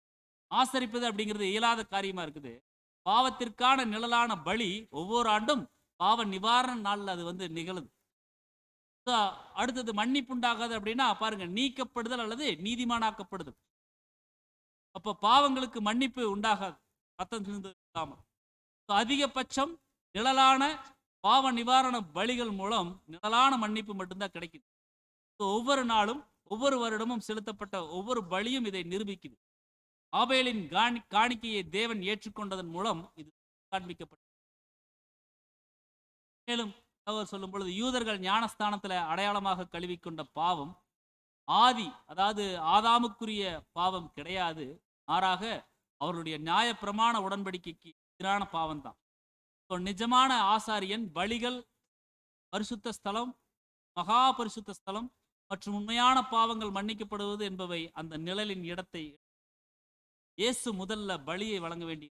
ஆசரிப்பது அப்படிங்கிறது இயலாத காரியமா இருக்குது. பாவத்திற்கான நிழலான பலி ஒவ்வொரு ஆண்டும் பாவ நிவாரண நாள்ல அது வந்து நிகழுது. So, அடுத்தது மன்னிப்பு உண்டாகாது அப்படின்னா பாருங்க, நீக்கப்படுதல் அல்லது நீதிமானாக்கப்படுதல். அப்ப பாவங்களுக்கு மன்னிப்பு உண்டாகாது ரத்தம் சிந்துவது இல்லாம. So, அதிகபட்சம் நிழலான பாவ நிவாரண பலிகள் மூலம் நிழலான மன்னிப்பு மட்டும்தான் கிடைக்குது. So, ஒவ்வொரு நாளும் ஒவ்வொரு வருடமும் செலுத்தப்பட்ட ஒவ்வொரு பலியும் இதை நிரூபிக்குது. ஆபேலின் காணிக்கையை தேவன் ஏற்றுக்கொண்டதன் மூலம் இது காண்பிக்கப்பட்டது. மேலும் அவர் சொல்லும் பொழுது, யூதர்கள் ஞானஸ்தானத்துல அடையாளமாக கழுவிக்கொண்ட பாவம் அதாவது ஆதாமுக்குரிய பாவம் கிடையாது. மாறாக அவருடைய நியாய பிரமாண உடன்படிக்கைக்கு எதிரான பாவம் தான். நிஜமான ஆசாரியன் பலிகள், பரிசுத்த ஸ்தலம், மகா பரிசுத்த ஸ்தலம் மற்றும் உண்மையான பாவங்கள் மன்னிக்கப்படுவது என்பவை அந்த நிழலின் இடத்தை இயேசு முதல்ல பலியை வழங்க வேண்டிய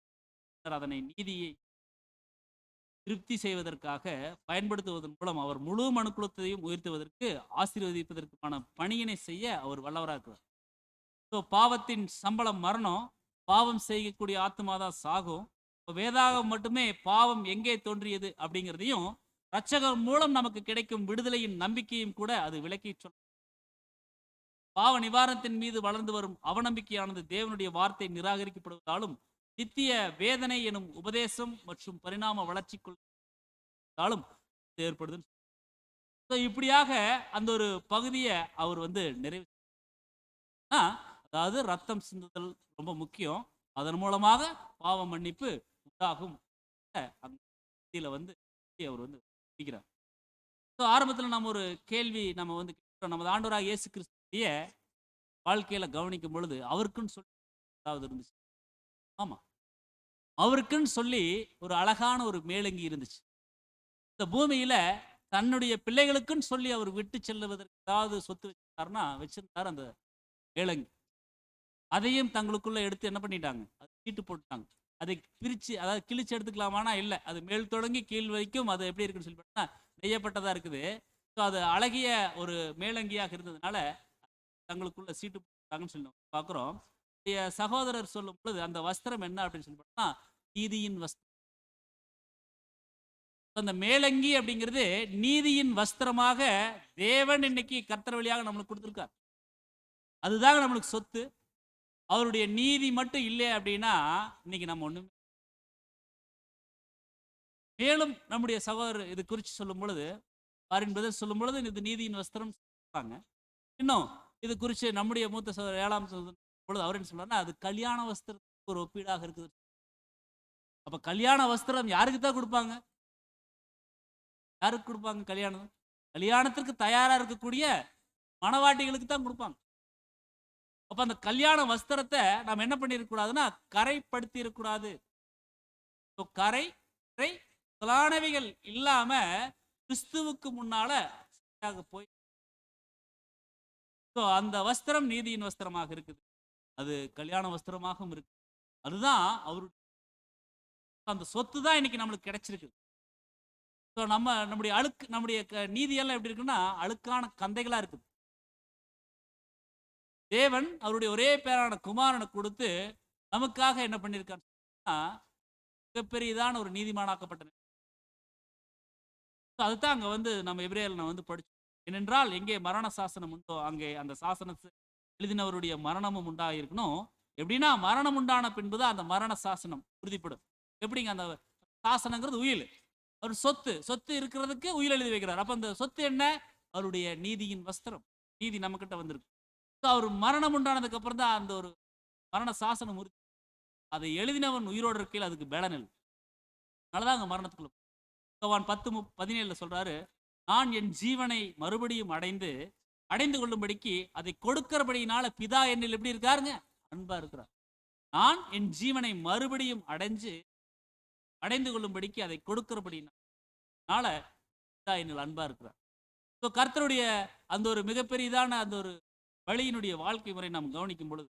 அதனை நீதியை திருப்தி செய்வதற்காக பயன்படுத்துவதன் மூலம் அவர் முழு மனுக்குலத்தையும் உயர்த்துவதற்கு ஆசீர்வதிப்பதற்கான பணியினை செய்ய அவர் வல்லவராக இருக்கிறார். ஸோ பாவத்தின் சம்பளம் மரணம், பாவம் செய்யக்கூடிய ஆத்மாதான் சாகும். வேதாகம் மட்டுமே பாவம் எங்கே தோன்றியது அப்படிங்கிறதையும் இரட்சகர் மூலம் நமக்கு கிடைக்கும் விடுதலையின் நம்பிக்கையும் கூட அது விளக்கி சொல்லும். பாவ நிவாரணத்தின் மீது வளர்ந்து வரும் அவநம்பிக்கையானது தேவனுடைய வார்த்தை நிராகரிக்கப்படுவதாலும் நித்திய வேதனை எனும் உபதேசம் மற்றும் பரிணாம வளர்ச்சிக்குள்ளாலும் ஏற்படுது. இப்படியாக அந்த ஒரு பகுதியை அவர் வந்து நிறைவு, அதாவது ரத்தம் சிந்துதல் ரொம்ப முக்கியம், அதன் மூலமாக பாவ மன்னிப்பு உண்டாகும். அந்த வந்து அவர் வந்து முடிக்கிறார். ஆரம்பத்தில் நம்ம ஒரு கேள்வி நம்ம வந்து நமது ஆண்டவராக இயேசு கிறிஸ்துடைய வாழ்க்கையில கவனிக்கும் பொழுது அவருக்குன்னு சொல்லி அதாவது இருந்துச்சு. ஆமா, அவருக்குன்னு சொல்லி ஒரு அழகான ஒரு மேலங்கி இருந்துச்சு. இந்த பூமியில தன்னுடைய பிள்ளைகளுக்குன்னு சொல்லி அவர் விட்டு செல்லுவதற்கு ஏதாவது சொத்து வச்சிருந்தாரு அந்த மேலங்கி. அதையும் தங்களுக்குள்ள எடுத்து என்ன பண்ணிட்டாங்க, அது சீட்டு போட்டுட்டாங்க. அதை பிரிச்சு, அதாவது கிழிச்சு எடுத்துக்கலாமானா இல்லை, அது மேல் தொடங்கி கீழ் வரைக்கும் அது எப்படி இருக்குன்னு சொல்லி பார்த்தா நெய்யப்பட்டதா இருக்குது. ஸோ அது அழகிய ஒரு மேலங்கியாக இருந்ததுனால தங்களுக்குள்ள சீட்டு போட்டாங்கன்னு சொல்லி பார்க்குறோம். சகோதரர் சொல்லும் பொழுது அந்த வஸ்திரம் என்ன அப்படின்னு சொல்லி பார்த்தா நீதியின் வஸ்திரம். அந்த மேலங்கி அப்படிங்கிறது நீதியின் வஸ்திரமாக தேவன் இன்னைக்கு கர்த்தர் வழியாக நம்மளுக்கு கொடுத்துருக்கார். அதுதாங்க நம்மளுக்கு சொத்து. அவருடைய நீதி மட்டும் இல்லை அப்படின்னா இன்னைக்கு நம்ம ஒண்ணுமே. மேலும் நம்முடைய சகோதரர் இது குறித்து சொல்லும் பொழுது, பாரின் பிரதர் சொல்லும் பொழுது இது நீதியின் வஸ்திரம் சொல்றாங்க. இன்னும் இது குறித்து நம்முடைய மூத்த சகோதரர் 7ஆம் பொழுது அவர் என்ன சொல்றாருன்னா அது கல்யாண வஸ்திரத்துக்கு ஒரு ஒப்பீடாக இருக்குது. அப்ப கல்யாண வஸ்திரம் யாருக்கு தான் கொடுப்பாங்க? யாருக்கு கொடுப்பாங்க? கல்யாணத்திற்கு தயாரா இருக்கக்கூடிய மணவாட்டிகளுக்கு தான் கொடுப்பாங்க. அப்ப அந்த கல்யாண வஸ்திரத்தை நாம் என்ன பண்ணிருக்க கூடாதுன்னா கரைப்படுத்தி இருக்கக்கூடாது. கரை புலானவைகள் இல்லாம கிறிஸ்துவுக்கு முன்னால போய் அந்த வஸ்திரம் நீதியின் வஸ்திரமாக இருக்குது. அது கல்யாண வஸ்திரமாகவும் இருக்கு. அதுதான் அவருடைய அந்த சொத்து தான் இன்னைக்கு நம்மளுக்கு கிடைச்சிருக்கு. நம்முடைய நீதியெல்லாம் எப்படி இருக்குன்னா அழுக்கான கந்தைகளா இருக்குது. தேவன் அவருடைய ஒரே பேரான குமாரனை கொடுத்து நமக்காக என்ன பண்ணியிருக்காருன்னா மிகப்பெரியதான ஒரு நீதிமானாக்கப்பட்ட. அதுதான் அங்க வந்து நம்ம எபிரேயர்ல நான் வந்து படிச்சோம். ஏனென்றால் எங்கே மரண சாசனம் உண்டோ அங்கே அந்த சாசனத்தை எழுதினவருடைய மரணமும் உண்டாயிருக்கணும். எப்படின்னா மரணம் உண்டான பின்புதான் அந்த மரண சாசனம் உறுதிப்படும். எப்படிங்க? அந்த சாசனங்கிறது உயில், அவர் சொத்து இருக்கிறதுக்கு உயில் எழுதி வைக்கிறார். அப்ப அந்த சொத்து என்ன? அவருடைய நீதியின் வஸ்திரம். நீதி நம்ம கிட்ட வந்திருக்கு. அவர் மரணம் உண்டானதுக்கு அப்புறம் தான் அந்த ஒரு மரண சாசனம் உறுதி. அதை எழுதினவன் உயிரோடு இருக்கையில் அதுக்கு பேலனில். அதனாலதான் அங்க மரணத்துக்குள்ள யோவான் 10:17 சொல்றாரு, நான் என் ஜீவனை மறுபடியும் அடைந்து கொள்ளும்படிக்கு அதை கொடுக்கிறபடியினால பிதா என்னில் எப்படி இருக்காருங்க? அன்பா இருக்கிறார். நான் என் ஜீவனை மறுபடியும் அடைந்து கொள்ளும்படிக்கு அதை கொடுக்கிறபடினால பிதா என்னில் அன்பா இருக்கிறார். கர்த்தருடைய அந்த ஒரு மிகப்பெரியதான அந்த ஒரு வழியினுடைய வாழ்க்கை முறை நாம் கவனிக்கும் பொழுது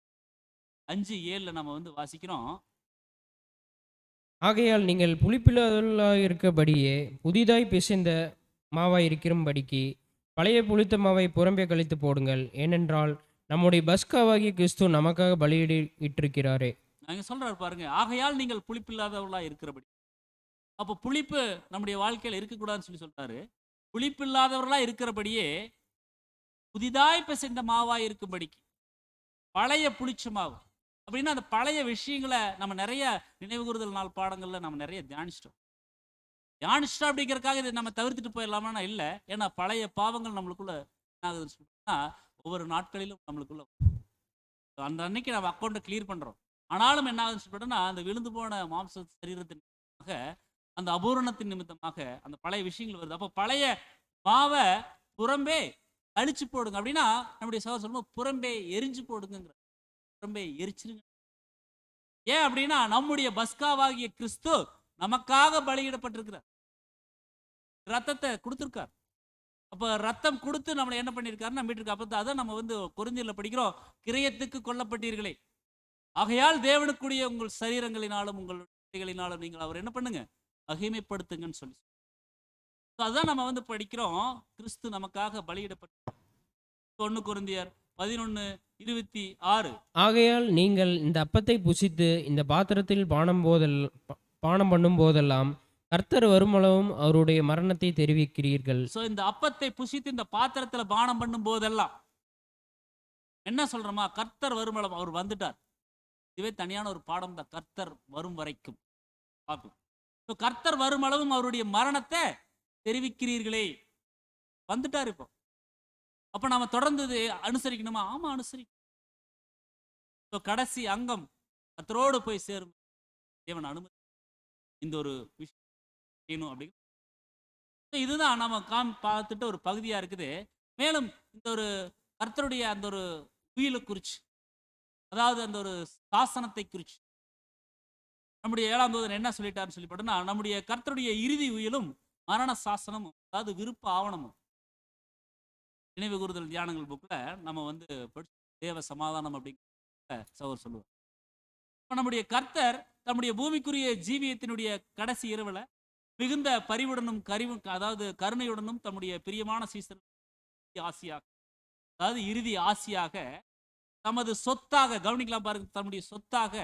5:7 நம்ம வந்து வாசிக்கிறோம். ஆகையால் நீங்கள் புளிப்பில்லாதவர்களாக இருக்கபடியே புதிதாய் பிசைந்த மாவாய் இருக்கிறபடிக்கு பழைய புளித்த மாவை புறம்பே கழித்து போடுங்கள். ஏனென்றால் நம்முடைய பஸ்காவாகிய கிறிஸ்து நமக்காக பலியிட்டிருக்கிறாரே. அங்க சொல்றாரு பாருங்க, ஆகையால் நீங்கள் புளிப்பில்லாதவர்களா இருக்கிறபடி. அப்போ புளிப்பு நம்முடைய வாழ்க்கையில இருக்கக்கூடாதுன்னு சொல்றாரு. புளிப்பில்லாதவர்களா இருக்கிறபடியே புதிதாய் பிசைந்த மாவாய் இருக்கும்படிக்கு. பழைய புளிச்ச மாவு அப்படின்னா அந்த பழைய விஷயங்களை நம்ம நிறைய நினைவுகூறுதல் நாள் பாடங்கள்ல நம்ம நிறைய தியானிச்சிட்டோம். தியானிச்சிட்டோம் அப்படிங்கிறதுக்காக இதை நம்ம தவிர்த்துட்டு போயிடலாமா? இல்லை. ஏன்னா பழைய பாவங்கள் நம்மளுக்குள்ள என்ன ஆகுதுன்னு சொன்னா ஒவ்வொரு நாட்களிலும் நம்மளுக்குள்ள அந்த அன்னைக்கு நம்ம அக்கௌண்ட்டை கிளியர் பண்றோம். ஆனாலும் என்ன ஆகுதுன்னு சொல்லிட்டோம்னா அந்த விழுந்து போன மாம்ச சரீரத்தின் நிமித்தமாக, அந்த அபூரணத்தின் நிமித்தமாக அந்த பழைய விஷயங்கள் வருது. அப்போ பழைய மாவை புறம்பே அழிச்சு போடுங்க அப்படின்னா நம்முடைய சகோதரர் சொல்லும்போது புறம்பே எரிஞ்சு போடுங்கிற, புறம்பே எரிச்சிருங்க. ஏன் அப்படின்னா நம்முடைய பஸ்காவாகிய கிறிஸ்து நமக்காக பலியிடப்பட்டிருக்கிறார், ரத்தத்தை கொடுத்திருக்கார். அப்ப ரத்தம் கொடுத்து நம்மளை என்ன பண்ணியிருக்காருன்னா மீட்டிருக்க. அப்ப அதான் நம்ம வந்து கொரிந்தியர்ல படிக்கிறோம், கிரயத்துக்கு கொல்லப்பட்டீர்களே, ஆகையால் தேவனுக்குரிய உங்கள் சரீரங்களினாலும் உங்கள் களினாலும் நீங்கள் அவர் என்ன பண்ணுங்க, மகிமைப்படுத்துங்கன்னு சொல்லி. அதுதான் நம்ம வந்து படிக்கிறோம், கிறிஸ்து நமக்காக பலியிடப்பட்ட 1 கொரிந்தியர் 11:26. ஆகையால் நீங்கள் இந்த அப்பத்தை புசித்து இந்த பாத்திரத்தில் பானம் பண்ணும் போதெல்லாம் கர்த்தர் வருமளவும் அவருடைய மரணத்தை தெரிவிக்கிறீர்கள். சோ இந்த அப்பத்தை புசித்து இந்த பாத்திரத்துல பானம் பண்ணும் போதெல்லாம் என்ன சொல்றோமா, கர்த்தர் வருமளவும், அவர் வந்துட்டார். இதுவே தனியான ஒரு பாடம் தான், கர்த்தர் வரும் வரைக்கும் பார்க்கும். கர்த்தர் வருமளவும் அவருடைய மரணத்தை தெரிவிக்கிறீர்களே, வந்துட்டார் இப்போ. அப்ப நாம தொடர்ந்து அனுசரிக்கணுமா? ஆமா, அனுசரிக்கணும். கடைசி அங்கம் கர்த்தரோடு போய் சேரும் தேவன் அனுமதி இந்த ஒரு விஷயம் செய்யணும் அப்படி. இதுதான் நம்ம பார்த்துட்டு ஒரு பகுதியா இருக்குது. மேலும் இந்த ஒரு கர்த்தருடைய அந்த ஒரு உயிலை குறிச்சு, அதாவது அந்த ஒரு சாசனத்தை குறிச்சு நம்முடைய 7ஆம் தூதன் என்ன சொல்லிட்டாருன்னு சொல்லி போட்டோம்னா, நம்முடைய கர்த்தருடைய இறுதி உயிலும் மரண சாசனமும், அதாவது விருப்ப ஆவணமும், நினைவு கூறுதல் தியானங்கள் புக்ல நம்ம வந்து தேவ சமாதானம் அப்படிங்கிற சகோதரர் சொல்லுவார். நம்முடைய கர்த்தர் நம்முடைய பூமிக்குரிய ஜீவியத்தினுடைய கடைசி இரவுல மிகுந்த பரிவுடனும் அதாவது கருணையுடனும் தம்முடைய பிரியமான சீசர் ஆசியாக, அதாவது இறுதி ஆசியாக தமது சொத்தாக, கவனிக்கலாம் பாருங்க, தம்முடைய சொத்தாக,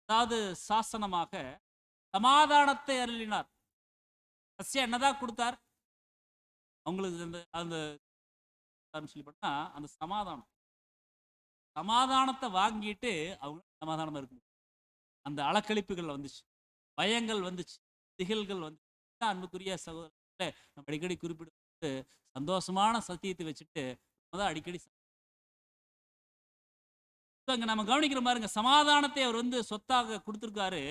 அதாவது சாசனமாக சமாதானத்தை அருளினார். என்னதான் கொடுத்தார் அவங்களுக்கு? அந்த சொல்லி பண்ணா அந்த சமாதானத்தை வாங்கிட்டு அவங்க சமாதானமா இருக்கு. அந்த அலக்கழிப்புகள் வந்துச்சு, பயங்கள் வந்துச்சு, திகழ்கள் வந்து, அன்புக்குரிய சகோதரர்களே, நம்ம அடிக்கடி குறிப்பிட்டு சந்தோஷமான சத்தியத்தை வச்சுட்டு அடிக்கடி அங்க நம்ம கவனிக்கிற பாருங்க, சமாதானத்தை அவர் வந்து சொத்தாக கொடுத்திருக்காரு.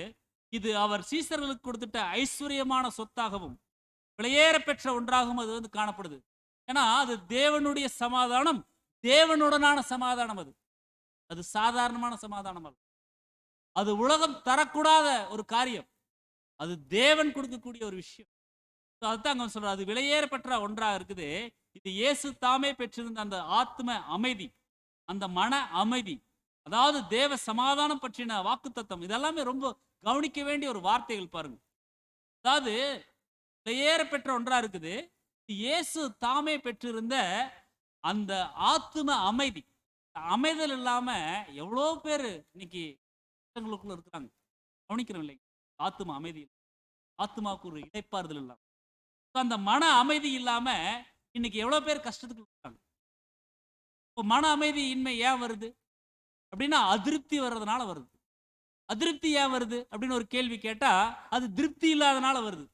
இது அவர் சீசர்களுக்கு கொடுத்துட்ட ஐஸ்வர்யமான சொத்தாகவும் விலையேற பெற்ற ஒன்றாகவும் அது வந்து காணப்படுது. ஏன்னா அது தேவனுடைய சமாதானம், தேவனுடனான சமாதானம். அது சாதாரணமான சமாதானம் அல்ல. அது உலகம் தரக்கூடாத ஒரு காரியம், அது தேவன் கொடுக்கக்கூடிய ஒரு விஷயம். அதுதான் அங்க சொல்றாரு, அது விலையேற பெற்ற ஒன்றாக இருக்குது. இது இயேசு தாமே பெற்றிருந்த அந்த ஆத்ம அமைதி, அந்த மன அமைதி, அதாவது தேவ சமாதானம் பற்றின வாக்குத்தத்தம், இதெல்லாமே ரொம்ப கவனிக்க வேண்டிய ஒரு வார்த்தைகள் பாருங்க. அதாவது விலையேற பெற்ற ஒன்றா இருக்குது, இயேசு தாமே பெற்றிருந்த அந்த ஆத்ம அமைதி. அமைதல் இல்லாம எவ்வளோ பேர் இன்னைக்கு இருக்கிறாங்க, கவனிக்கிறோம் இல்லைங்க? ஆத்ம அமைதி, ஆத்மாவுக்கு ஒரு இடைப்பாறுதல் இல்லாம, அந்த மன அமைதி இல்லாம இன்னைக்கு எவ்வளவு பேர் கஷ்டத்துக்கு இருக்காங்க. இப்போ மன அமைதி இன்மை ஏன் வருது அப்படின்னா அதிருப்தி வர்றதுனால வருது. அதிருப்தி ஏன் வருது அப்படின்னு ஒரு கேள்வி கேட்டா அது திருப்தி இல்லாதனால வருது.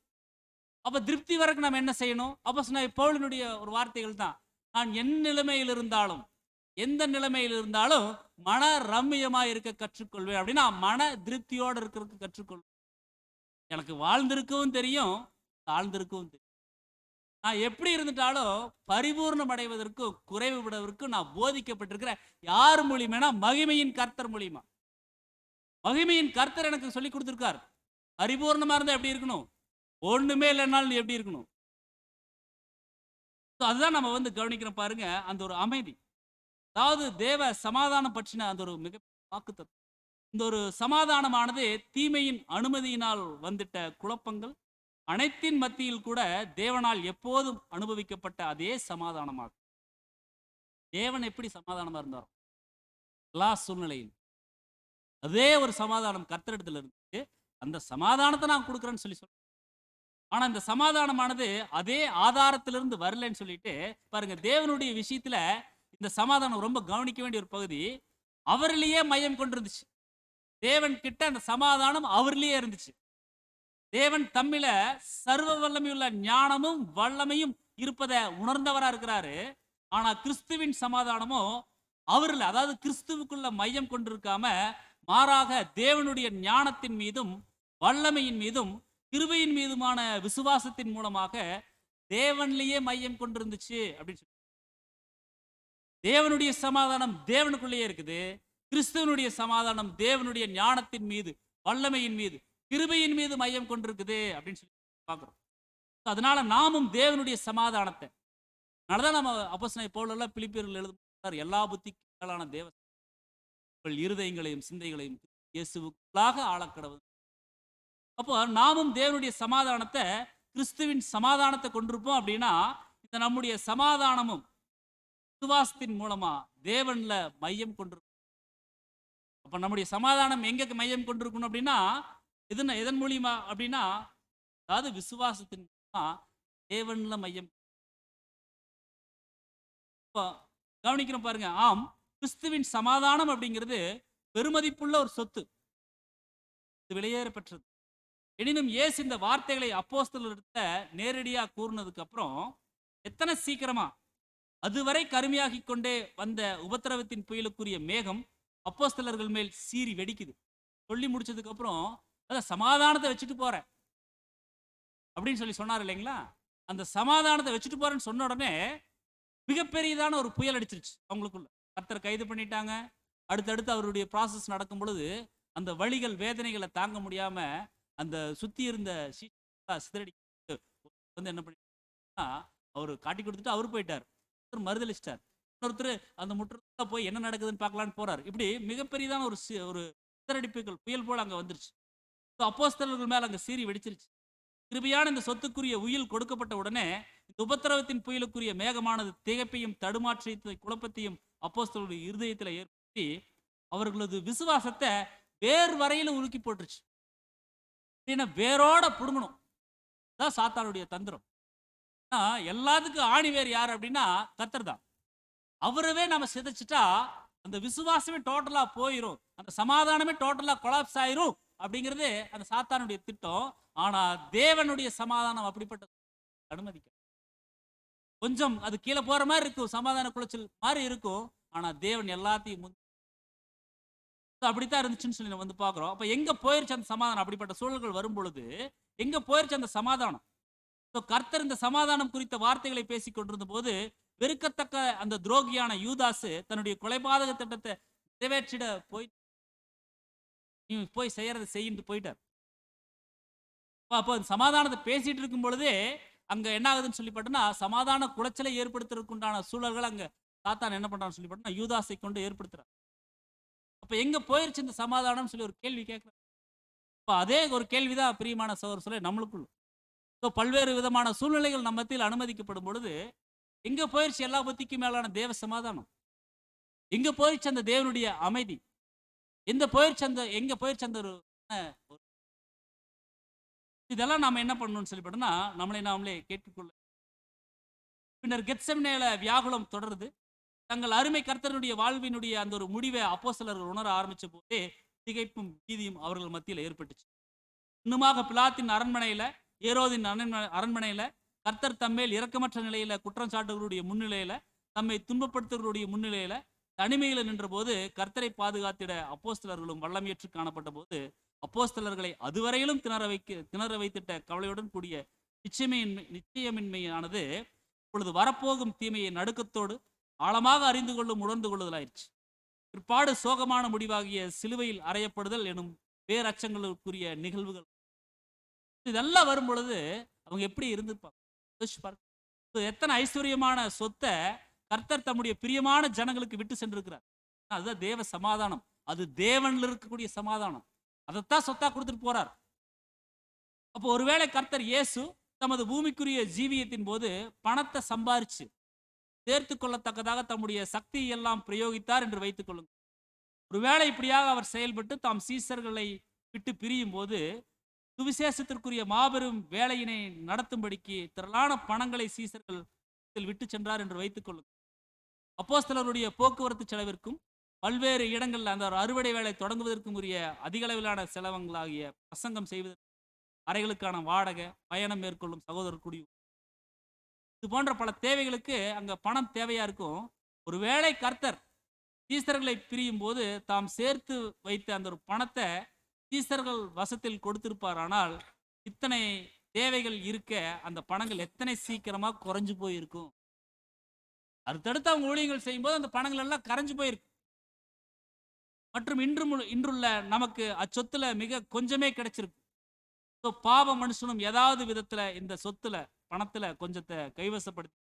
அப்ப திருப்தி வரக்கு நம்ம என்ன செய்யணும்? அப்ப பவுலினுடைய ஒரு வார்த்தைகள் தான், நான் என் நிலைமையில் இருந்தாலும் எந்த நிலைமையில் இருந்தாலும் மன ரம்மியமா இருக்க கற்றுக்கொள்வேன் அப்படின்னா மன திருப்தியோடு இருக்கிறதுக்கு கற்றுக்கொள்வேன். எனக்கு வாழ்ந்திருக்கவும் தெரியும், தாழ்ந்திருக்கவும் தெரியும். நான் எப்படி இருந்துட்டாலும் பரிபூர்ணம் அடைவதற்கும் குறைவு விடுவதற்கும் நான் போதிக்கப்பட்டிருக்கிறேன். யார் மூலியமா? மகிமையின் கர்த்தர் மூலியமா. மகிமையின் கர்த்தர் எனக்கு சொல்லி கொடுத்திருக்கார். பரிபூர்ணமா இருந்தா எப்படி இருக்கணும்? ஒண்ணுமே இல்லைனாலும் எப்படி இருக்கணும்? அதுதான் நம்ம வந்து கவனிக்கிறோம் பாருங்க, அந்த ஒரு அமைதி, அதாவது தேவ சமாதானம் பற்றின அந்த ஒரு மிக வாக்குத்தத்தம். இந்த ஒரு சமாதானமானது தீமையின் அனுமதியினால் வந்துட்ட குழப்பங்கள் அனைத்தின் மத்தியில் கூட தேவனால் எப்போதும் அனுபவிக்கப்பட்ட அதே சமாதானமாகும். தேவன் எப்படி சமாதானமா இருந்தாரோ எல்லா சூழ்நிலையும் அதே ஒரு சமாதானம் கர்த்தரிடத்துல இருந்துச்சு. அந்த சமாதானத்தை நான் கொடுக்குறேன்னு சொல்லி சொல்றேன். ஆனா இந்த சமாதானமானது அதே ஆதாரத்திலிருந்து வரலன்னு சொல்லிட்டு பாருங்க, தேவனுடைய விஷயத்துல இந்த சமாதானம் ரொம்ப கவனிக்க வேண்டிய ஒரு பகுதி. அவரிலேயே மையம் கொண்டிருந்துச்சு. தேவன் கிட்ட அந்த சமாதானம் அவரிலேயே இருந்துச்சு. தேவன் தம்மில சர்வ வல்லமையுள்ள ஞானமும் வல்லமையும் இருப்பதை உணர்ந்தவரா இருக்கிறாரு. ஆனா கிறிஸ்துவின் சமாதானமோ அவர்ல, அதாவது கிறிஸ்துவுக்குள்ள மையம் கொண்டிருக்காம, மாறாக தேவனுடைய ஞானத்தின் மீதும் வல்லமையின் மீதும் கிருபையின் மீதுமான விசுவாசத்தின் மூலமாக தேவன்லயே மையம் கொண்டிருந்துச்சு அப்படின்னு சொல்லி. தேவனுடைய சமாதானம் தேவனுக்குள்ளேயே இருக்குது. கிறிஸ்துவனுடைய சமாதானம் தேவனுடைய ஞானத்தின் மீது, வல்லமையின் மீது, கிருபையின் மீது மையம் கொண்டிருக்குது அப்படின்னு சொல்லி பார்க்கிறோம். அதனால நாமும் தேவனுடைய சமாதானத்தை, அதனாலதான் நம்ம அப்போஸ்தலனாகிய பவுல் பிலிப்பியர்கள் எழுதும், எல்லா புத்திக்கும் மேலான தேவ உங்கள் இருதயங்களையும் சிந்தைகளையும் இயேசுவுக்குள்ளாக ஆளக்கடவுள். அப்போ நாமும் தேவனுடைய சமாதானத்தை, கிறிஸ்துவின் சமாதானத்தை கொண்டிருப்போம் அப்படின்னா, இந்த நம்முடைய சமாதானமும் விசுவாசத்தின் மூலமா தேவன்ல மையம் கொண்டிருக்கும். அப்ப நம்முடைய சமாதானம் எங்க மையம் கொண்டிருக்கணும் அப்படின்னா, எதன் மூலியமா அப்படின்னா, அதாவது விசுவாசத்தின் மூலமா தேவன்ல மையம். இப்போ கவனிக்கிறோம் பாருங்க. ஆம், கிறிஸ்துவின் சமாதானம் அப்படிங்கிறது பெருமதிப்புள்ள ஒரு சொத்து. இது விலையேற பெற்றது. எனினும் இயேசு இந்த வார்த்தைகளை அப்போஸ்தலர்கிட்ட நேரடியா கூறினதுக்கு அப்புறம் எத்தனை சீக்கிரமா அதுவரை கருமையாகிக் கொண்டே வந்த உபத்திரவத்தின் புயலுக்குரிய மேகம் அப்போஸ்தலர்கள் மேல் சீறி வெடிக்குது. சொல்லி முடிச்சதுக்கு அப்புறம் அதான் சமாதானத்தை வச்சுட்டு போறேன் அப்படின்னு சொல்லி சொன்னார் இல்லைங்களா? அந்த சமாதானத்தை வச்சுட்டு போறேன்னு சொன்ன உடனே மிகப்பெரியதான ஒரு புயல் அடிச்சிருச்சு அவங்களுக்குள்ள. கர்த்தரை கைது பண்ணிட்டாங்க. அடுத்தடுத்து அவருடைய ப்ராசஸ் நடக்கும் பொழுது அந்த வலிகள் வேதனைகளை தாங்க முடியாம அந்த சுத்தி இருந்த சிதறடி வந்து என்ன பண்ணிட்டா, அவர் காட்டி கொடுத்துட்டு அவர் போயிட்டார். ஒருத்தர் மறுதளிச்சிட்டார். இன்னொருத்தர் அந்த முற்றத்துல போய் என்ன நடக்குதுன்னு பார்க்கலான்னு போறார். இப்படி மிகப்பெரியதான ஒரு சிதறடிப்புகள் புயல் போல அங்க வந்துருச்சு. அப்போஸ்தலர்கள் மேல அங்க சீறி வெடிச்சிருச்சு. கிருபையான இந்த சொத்துக்குரிய உயில் கொடுக்கப்பட்ட உடனே இந்த உபத்திரவத்தின் புயலுக்குரிய மேகமானது திகைப்பையும் தடுமாற்றத்தை குழப்பத்தையும் அப்போஸ்தலருடைய இருதயத்தில் ஏற்படுத்தி அவர்களது விசுவாசத்தை வேர் வரையில உருக்கி போட்டுருச்சு. வேரோட புடுங்கணும். அதான் சாத்தானுடைய தந்திரம். எல்லாத்துக்கும் ஆணி வேர் யார் அப்படின்னா கர்த்தர் தான். அவரவே நம்ம சிதைச்சிட்டா அந்த விசுவாசமே டோட்டலா போயிரும், அந்த சமாதானமே டோட்டலா கொலாப்ஸ் ஆயிரும் அப்படிங்கிறது அந்த சாத்தானுடைய திட்டம். ஆனா தேவனுடைய சமாதானம் அப்படிப்பட்ட அனுமதிக்க கொஞ்சம் அது கீழே போற மாதிரி இருக்கும், சமாதான குலைச்சல் மாதிரி இருக்கும். ஆனா தேவன் எல்லாத்தையும் அப்படித்தான் இருந்துச்சுன்னு சொல்லி நம்ம வந்து பார்க்கிறோம். அப்ப எங்க போயிருச்சு அந்த சமாதானம்? அப்படிப்பட்ட சூழல்கள் வரும் பொழுது எங்க போயிருச்சு அந்த சமாதானம்? கர்த்தர் இந்த சமாதானம் குறித்த வார்த்தைகளை பேசிக் கொண்டிருந்த போது வெறுக்கத்தக்க அந்த துரோகியான யூதாசு தன்னுடைய கொலைபாதக திட்டத்தை நிறைவேற்றிட போய் செய்யறதை செய்யிட்டு போயிட்டார். அப்போ சமாதானத்தை பேசிட்டு இருக்கும் பொழுதே அங்க என்ன ஆகுதுன்னு சொல்லி பார்த்தோம்னா, சமாதான குலைச்சலை ஏற்படுத்துறதுக்கு உண்டான சூழல்கள் அங்க சாத்தான் என்ன பண்றான்னு சொல்லி பார்த்தோம்னா யூதாசை கொண்டு ஏற்படுத்துறார். அப்ப எங்க போயிருச்சு இந்த சமாதானம் சொல்லி ஒரு கேள்வி கேட்கிறேன். அப்ப அதே ஒரு கேள்விதான் பிரியமான சகோதரர் சொல்ல நம்மளுக்குள்ள. பல்வேறு விதமான சூழ்நிலைகள் நம்ம மத்தியில் அனுமதிக்கப்படும் பொழுது எங்க போயிருச்சு எல்லா புத்திக்கும் மேலான தேவ சமாதானம்? எங்க போயிருச்சு அந்த தேவனுடைய அமைதி? எங்க போயிருச்சு அந்த ஒரு இதெல்லாம் நாம என்ன பண்ணணும்னு சொல்லி பார்த்தோம்னா, நம்மளை நாமளே கேட்டுக்கொள்ள. பின்னர் கெத்செமனேல வியாகுலம் தொடருது. தங்கள் அருமை கர்த்தருடைய வாழ்வினுடைய அந்த ஒரு முடிவை அப்போஸ்தலர்கள் உணர ஆரம்பிச்ச போதே திகைப்பும் பீதியும் அவர்கள் மத்தியில் ஏற்பட்டுச்சு. இன்னுமாக பிலாத்தின் அரண்மனையில, ஏரோதின் அரண்மனையில கர்த்தர் தம்மேல் இரக்கமற்ற நிலையில குற்றம் சாட்டுகளுடைய முன்னிலையில, தம்மை துன்பப்படுத்துவர்களுடைய முன்னிலையில தனிமையில் நின்ற போது கர்த்தரை பாதுகாத்திட அப்போஸ்தலர்களும் வல்லமையற்று காணப்பட்ட போது அப்போஸ்தலர்களை அதுவரையிலும் திணற வைத்திட்ட கவலையுடன் கூடிய நிச்சயமின்மையானது இப்பொழுது வரப்போகும் தீமையை நடுக்கத்தோடு ஆழமாக அறிந்து கொள்ளும் உணர்ந்து கொள்ளுதலாயிருச்சு. பிற்பாடு சோகமான முடிவாகிய சிலுவையில் அறையப்படுதல் எனும் பேரச்சங்களுக்குரிய நிகழ்வுகள் இதெல்லாம் வரும் பொழுது அவங்க எப்படி இருந்திருப்பாங்க? எத்தனை ஐஸ்வர்யமான சொத்தை கர்த்தர் தம்முடைய பிரியமான ஜனங்களுக்கு விட்டு சென்றிருக்கிறார். அதுதான் தேவ சமாதானம். அது தேவன்ல இருக்கக்கூடிய சமாதானம். அதைத்தான் சொத்தா கொடுத்துட்டு போறார். அப்போ ஒருவேளை கர்த்தர் இயேசு தமது பூமிக்குரிய ஜீவியத்தின் போது பணத்தை சம்பாரிச்சு சேர்த்து கொள்ளத்தக்கதாக தம்முடைய சக்தியை எல்லாம் பிரயோகித்தார் என்று வைத்துக் கொள்ளுங்க. ஒருவேளை இப்படியாக அவர் செயல்பட்டு தாம் சீசர்களை விட்டு பிரியும் போது சுவிசேஷத்திற்குரிய மாபெரும் வேலையினை நடத்தும்படிக்கு திரளான பணங்களை சீசர்கள் விட்டு சென்றார் என்று வைத்துக் கொள்ளுங்கள். அப்போஸ்தலருடைய போக்குவரத்து செலவிற்கும் பல்வேறு இடங்களில் அந்த அறுவடை வேலை தொடங்குவதற்கும் உரிய அதிக அளவிலான செலவங்களாகிய பிரசங்கம் செய்வதற்கு, அறைகளுக்கான வாடகை, பயணம் மேற்கொள்ளும் சகோதரர் குடி, இது போன்ற பல தேவைகளுக்கு அங்க பணம் தேவையா இருக்கும். ஒருவேளை கர்த்தர் சீசர்களை பிரியும் போது தாம் சேர்த்து வைத்த அந்த ஒரு பணத்தை சீசர்கள் வசத்தில் கொடுத்திருப்பாரானால் இத்தனை தேவைகள் இருக்க அந்த பணங்கள் எத்தனை சீக்கிரமா குறைஞ்சு போயிருக்கும். அடுத்தடுத்து அவங்க ஊழியங்கள் செய்யும்போது அந்த பணங்கள் எல்லாம் கரைஞ்சு போயிருக்கு. மற்றும் இன்றுள்ள நமக்கு அச்சொத்துல மிக கொஞ்சமே கிடைச்சிருக்கு. பாவ மனுஷனும் ஏதாவது விதத்துல இந்த சொத்துல பணத்துல கொஞ்சத்தை கைவசப்படுத்தி,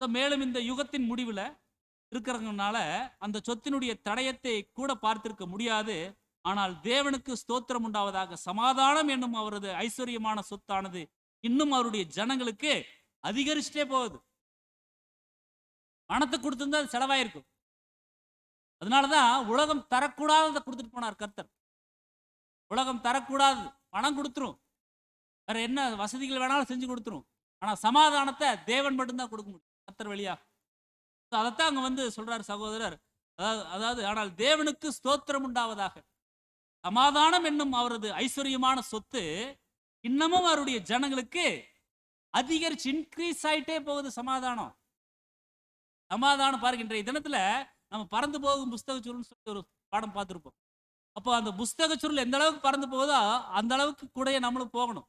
மேலும் இந்த யுகத்தின் முடிவுல இருக்கிறதுனால அந்த சொத்தினுடைய தடயத்தை கூட பார்த்திருக்க முடியாது. ஆனால் தேவனுக்கு ஸ்தோத்திரம் உண்டாவதாக, சமாதானம் என்னும் அவரது ஐஸ்வர்யமான சொத்தானது இன்னும் அவருடைய ஜனங்களுக்கு அதிகரிச்சுட்டே போகுது. பணத்தை கொடுத்திருந்தா அது செலவாயிருக்கும். அதனாலதான் உலகம் தரக்கூடாததை கொடுத்துட்டு போனார் கர்த்தர். உலகம் தரக்கூடாது, பணம் கொடுத்துரும், வேற என்ன வசதிகள் வேணாலும் செஞ்சு கொடுத்துரும். ஆனா சமாதானத்தை தேவன் மட்டும்தான் கொடுக்க முடியும் கர்த்தர் வழியா. அதைத்தான் அங்க சொல்றாரு சகோதரர். அதாவது ஆனால் தேவனுக்கு ஸ்தோத்திரம் உண்டாவதாக, சமாதானம் என்னும் அவரது ஐஸ்வர்யமான சொத்து இன்னமும் அவருடைய ஜனங்களுக்கு அதிகரிச்சு இன்க்ரீஸ் ஆயிட்டே போகுது. சமாதானம் பாருங்க, இன்றைய தினத்துல நம்ம பறந்து போகும் புஸ்தக சுருள்னு சொல்லி ஒரு பாடம் பார்த்துருப்போம். அப்போ அந்த புஸ்தக சுருள் எந்த அளவுக்கு பறந்து போகுதோ அந்த அளவுக்கு கூட நம்மளும் போகணும்.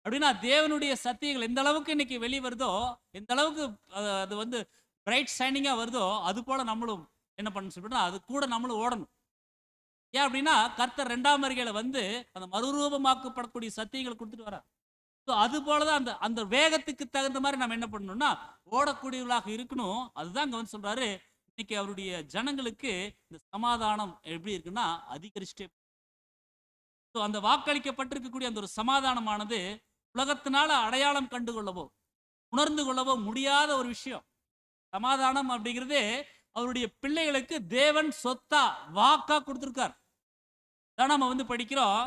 அப்படின்னா தேவனுடைய சத்தியங்கள் எந்த அளவுக்கு இன்னைக்கு வெளியே வருதோ, எந்த அளவுக்கு அது பிரைட் ஷைனிங்கா வருதோ, அது போல நம்மளும் என்ன பண்ணணும் சொல்லிட்டு அது கூட நம்மளும் ஓடணும். ஏன் அப்படின்னா கர்த்தர் 2ஆம் வருகையில அந்த மறுரூபமாக்கப்படக்கூடிய சத்தியங்களை கொடுத்துட்டு வரார். அது போலதான் அந்த வேகத்துக்கு தகுந்த மாதிரி நம்ம என்ன பண்ணணும்னா ஓடக்கூடியவர்களாக இருக்கணும். அதுதான் அங்க சொல்றாரு, இன்னைக்கு அவருடைய ஜனங்களுக்கு இந்த சமாதானம் எப்படி இருக்குன்னா அதிகரிச்சுட்டே. அந்த வாக்களிக்கப்பட்டிருக்கக்கூடிய அந்த ஒரு சமாதானமானது உலகத்தினால அடையாளம் கண்டு கொள்ளவோ உணர்ந்து கொள்ளவோ முடியாத ஒரு விஷயம். சமாதானம் அப்படிங்கிறது அவருடைய பிள்ளைகளுக்கு தேவன் சொத்தா வாக்கா கொடுத்திருக்கார். நம்ம படிக்கிறோம்,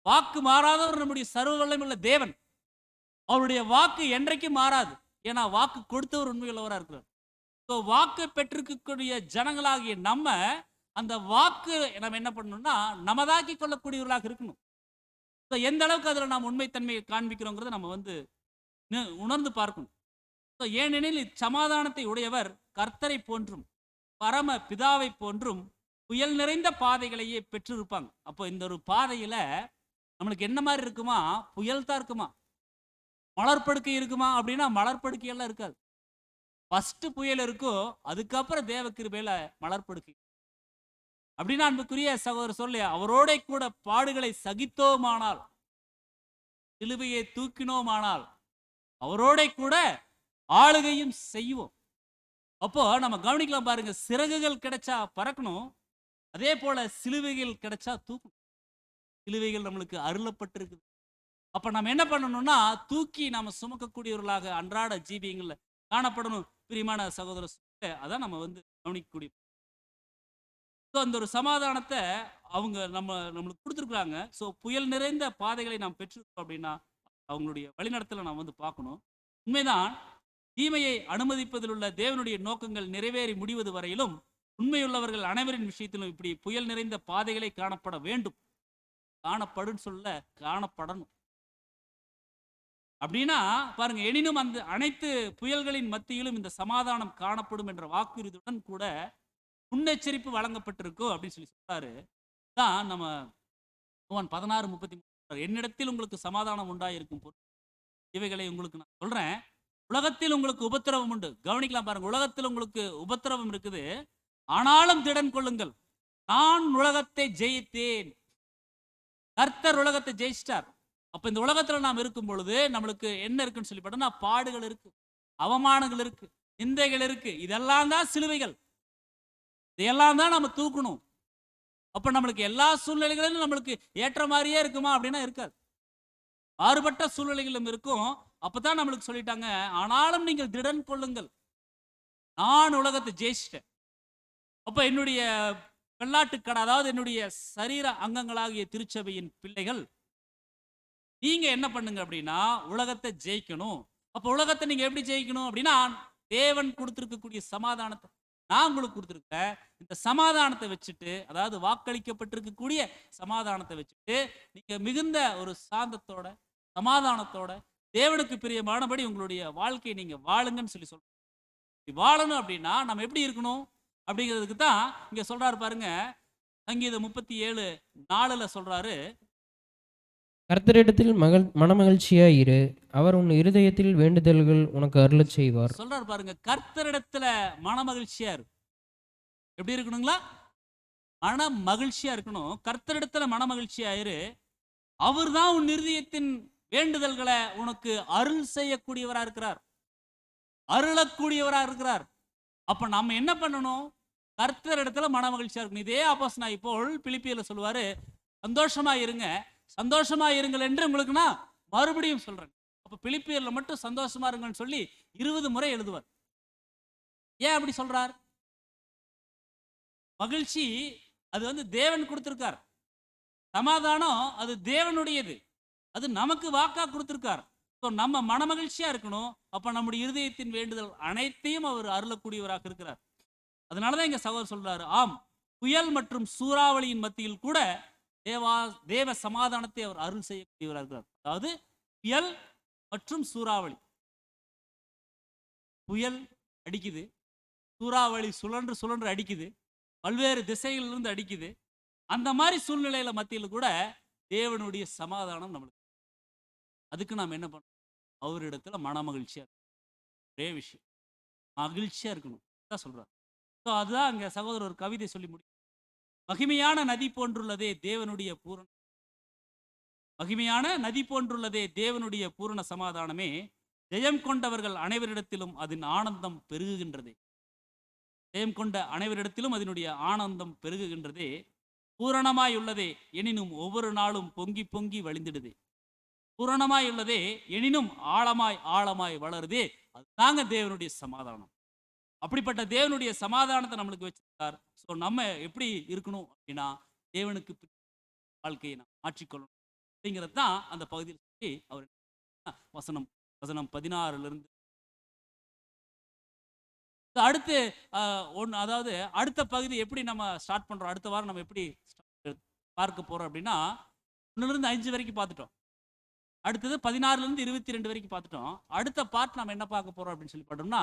வாக்கு மாறாதவர் நம்முடைய சர்வ வல்லமையுள்ள தேவன். அவருடைய வாக்கு என்றைக்கும் மாறாது. ஏன்னா வாக்கு கொடுத்தவர் உண்மையுள்ளவராக இருக்கிறார். வாக்கு பெற்றிருக்கக்கூடிய ஜனங்களாகிய நம்ம அந்த வாக்கு நம்ம என்ன பண்ணணும்னா நமதாக்கி கொள்ளக்கூடியவர்களாக இருக்கணும். எந்த அளவுக்கு அதில் நாம் உண்மைத்தன்மையை காண்பிக்கிறோங்கிறத நம்ம உணர்ந்து பார்க்கணும். ஏனெனில் சமாதானத்தை உடையவர் கர்த்தரை போன்றும் பரம பிதாவை போன்றும் புயல் நிறைந்த பாதைகளையே பெற்றிருப்பாங்க. அப்போ இந்த ஒரு பாதையில நம்மளுக்கு என்ன மாதிரி இருக்குமா? புயல் தான் இருக்குமா? மலர்படுக்கை இருக்குமா அப்படின்னா மலர்படுக்கையெல்லாம் இருக்காது. ஃபர்ஸ்ட் புயல் இருக்கும், அதுக்கப்புறம் தேவ கிருபையில மலர்படுக்கை. அப்படின்னா அன்புக்குரிய சகோதரர் சொல்லி, அவரோட கூட பாடுகளை சகித்தோமானால், சிலுவையை தூக்கினோமானால், அவரோட கூட ஆளுகையும் செய்வோம். அப்போ நம்ம கவனிக்கலாம் பாருங்க, சிறகுகள் கிடைச்சா பறக்கணும், அதே போல சிலுவைகள் கிடைச்சா தூக்கணும். சிலுவைகள் நம்மளுக்கு அருளப்பட்டிருக்குது. அப்ப நம்ம என்ன பண்ணணும்னா தூக்கி நாம சுமக்கக்கூடியவர்களாக அன்றாட ஜீவியங்கள்ல காணப்படணும். பிரியமான சகோதர, அதான் நம்ம கவனிக்கக்கூடிய அந்த ஒரு சமாதானத்தை அவங்க நம்மளுக்கு கொடுத்துருக்குறாங்க. ஸோ புயல் நிறைந்த பாதைகளை நாம் பெற்றிருக்கோம் அப்படின்னா அவங்களுடைய வழிநடத்தலை நாம் பார்க்கணும். உண்மைதான், தீமையை அனுமதிப்பதில் உள்ள தேவனுடைய நோக்கங்கள் நிறைவேறி முடிவது வரையிலும் உண்மையுள்ளவர்கள் அனைவரின் விஷயத்திலும் இப்படி புயல் நிறைந்த பாதைகளை காணப்பட வேண்டும். காணப்படும் சொல்ல காணப்படணும். அப்படின்னா பாருங்க, எனினும் அந்த அனைத்து புயல்களின் மத்தியிலும் இந்த சமாதானம் காணப்படும் என்ற வாக்குறுதியுடன் கூட முன்னெச்சரிப்பு வழங்கப்பட்டிருக்கும் அப்படின்னு சொல்றாரு. தான் நம்ம 16:33 என்னிடத்தில் உங்களுக்கு சமாதானம் உண்டாயிருக்கும் இவைகளை உங்களுக்கு நான் சொல்றேன், உலகத்தில் உங்களுக்கு உபத்திரவம் உண்டு. கவனிக்கலாம் பாருங்க, உலகத்தில் உங்களுக்கு உபத்திரவம் இருக்குது, ஆனாலும் திடன் கொள்ளுங்கள், நான் உலகத்தை ஜெயித்தேன். கர்த்தர் உலகத்தை ஜெயிச்சிட்டார். அப்ப இந்த உலகத்துல நாம் இருக்கும் பொழுது நம்மளுக்கு என்ன இருக்குன்னு சொல்லி பார்த்தோம்னா பாடுகள் இருக்கு, அவமானங்கள் இருக்கு, நிந்தைகள் இருக்கு. இதெல்லாம் தான் சிலுவைகள், இதையெல்லாம் தான் நம்ம தூக்கணும். அப்ப நம்மளுக்கு எல்லா சூழ்நிலைகளிலும் நம்மளுக்கு ஏற்ற மாதிரியே இருக்குமா அப்படின்னா இருக்காது. மாறுபட்ட சூழ்நிலைகளும் இருக்கும். அப்பதான் நம்மளுக்கு சொல்லிட்டாங்க, ஆனாலும் நீங்கள் திடன் கொள்ளுங்கள், நான் உலகத்தை ஜெயிச்சிட்டேன். அப்ப என்னுடைய வெள்ளாட்டுக்கடா, அதாவது என்னுடைய சரீர அங்கங்களாகிய திருச்சபையின் பிள்ளைகள், நீங்க என்ன பண்ணுங்க அப்படின்னா உலகத்தை ஜெயிக்கணும். அப்ப உலகத்தை நீங்க எப்படி ஜெயிக்கணும் அப்படின்னா, தேவன் கொடுத்திருக்கக்கூடிய சமாதானத்தை நான் உங்களுக்கு கொடுத்திருக்கேன். இந்த சமாதானத்தை வச்சுட்டு, அதாவது வாக்களிக்கப்பட்டிருக்கக்கூடிய சமாதானத்தை வச்சுட்டு, நீங்க மிகுந்த ஒரு சாந்தத்தோட, சமாதானத்தோட, தேவனுக்கு பிரியமானபடி உங்களுடைய வாழ்க்கையை நீங்க வாழுங்கன்னு சொல்லி சொல்றேன். வாழணும் அப்படின்னா நம்ம எப்படி இருக்கணும் அப்படிங்கிறதுக்கு தான் இங்க சொல்றாரு பாருங்க. சங்கீதம் 37:4 சொல்றாரு, கர்த்தரிடத்தில் மனமகிழ்ச்சியாய் இரு. அவர் உன் இருதயத்தில் வேண்டுதல்கள் உனக்கு அருளச் செய்வார். சொல்றாரு பாருங்க, கர்த்தரிடத்துல மனமகிழ்ச்சியா இரு. எப்படி இருக்கணுங்களா? மன மகிழ்ச்சியா இருக்கணும். கர்த்தரிடத்துல மனமகிழ்ச்சியா இரு. அவர் தான் உன் இருதயத்தின் வேண்டுதல்களை உனக்கு அருள் செய்யக்கூடியவரா இருக்கிறார், அருளக்கூடியவரா இருக்கிறார். அப்ப நம்ம என்ன பண்ணணும்? கர்த்தரிடத்துல மனமகிழ்ச்சியா இருக்கணும். இதே அப்போஸ்தலனாகிய பவுல் பிலிப்பியர்ல சொல்லுவாரு, சந்தோஷமா இருங்க, சந்தோஷமா இருங்கள் என்று உங்களுக்கு நான் மறுபடியும் சொல்றேன். அப்ப பிலிப்பியர்ல மட்டும் சந்தோஷமா இருங்கன்னு சொல்லி 20 முறை எழுதுவார். ஏன் அப்படி சொல்றார்? மகிழ்ச்சி அது தேவன் கொடுத்திருக்கார். சமாதானம் அது தேவனுடையது, அது நமக்கு வாக்கா கொடுத்திருக்கார். நம்ம மனமகிழ்ச்சியா இருக்கணும். அப்ப நம்முடைய இருதயத்தின் வேண்டுதல் அனைத்தையும் அவர் அருளக்கூடியவராக இருக்கிறார். அதனாலதான் இங்க சகோதரர் சொல்றாரு, ஆம், புயல் மற்றும் சூறாவளியின் மத்தியில் கூட தேவ சமாதானத்தை அவர் அருள் செய்யக்கூடியவராக இருக்கிறார். அதாவது புயல் மற்றும் சூறாவளி, புயல் அடிக்குது, சூறாவளி சுழன்று சுழன்று அடிக்குது, பல்வேறு திசைகளிலிருந்து அடிக்குது. அந்த மாதிரி சூழ்நிலையில மத்தியில் கூட தேவனுடைய சமாதானம் நம்மளுக்கு. அதுக்கு நாம் என்ன பண்ணணும்? அவரிடத்துல மனமகிழ்ச்சியா இருக்கணும். ஒரே விஷயம், மகிழ்ச்சியா இருக்கணும் தான் சொல்றார். அதுதான் அங்க சகோதரர் ஒரு கவிதை சொல்லி முடியும். மகிமையான நதி போன்றுள்ளதே தேவனுடைய பூரண, மகிமையான நதி போன்றுள்ளதே தேவனுடைய பூரண சமாதானமே, ஜெயம் கொண்டவர்கள் அனைவரிடத்திலும் அதன் ஆனந்தம் பெருகுகின்றதே. ஜெயம் கொண்ட அனைவரிடத்திலும் அதனுடைய ஆனந்தம் பெருகுகின்றதே. பூரணமாய் உள்ளதே எனினும் ஒவ்வொரு நாளும் பொங்கி பொங்கி வழிந்திடுதே. பூரணமாய் உள்ளதே எனினும் ஆழமாய் ஆழமாய் வளருதே. அதுதாங்க தேவனுடைய சமாதானம். அப்படிப்பட்ட தேவனுடைய சமாதானத்தை நம்மளுக்கு வச்சிருக்கார். ஸோ நம்ம எப்படி இருக்கணும் அப்படின்னா, தேவனுக்கு வாழ்க்கையை நாம் மாற்றிக்கொள்ளணும் அப்படிங்கிறது தான் அந்த பகுதியில் சொல்லி அவர் வசனம் 16 அடுத்து அதாவது அடுத்த பகுதி எப்படி நம்ம ஸ்டார்ட் பண்றோம், அடுத்த வாரம் நம்ம எப்படி பார்க்க போறோம் அப்படின்னா, 1 5 வரைக்கும் பார்த்துட்டோம். அடுத்தது 16 22 வரைக்கும் பார்த்துட்டோம். அடுத்த பார்ட் நம்ம என்ன பார்க்க போறோம் அப்படின்னு சொல்லி பார்த்தோம்னா,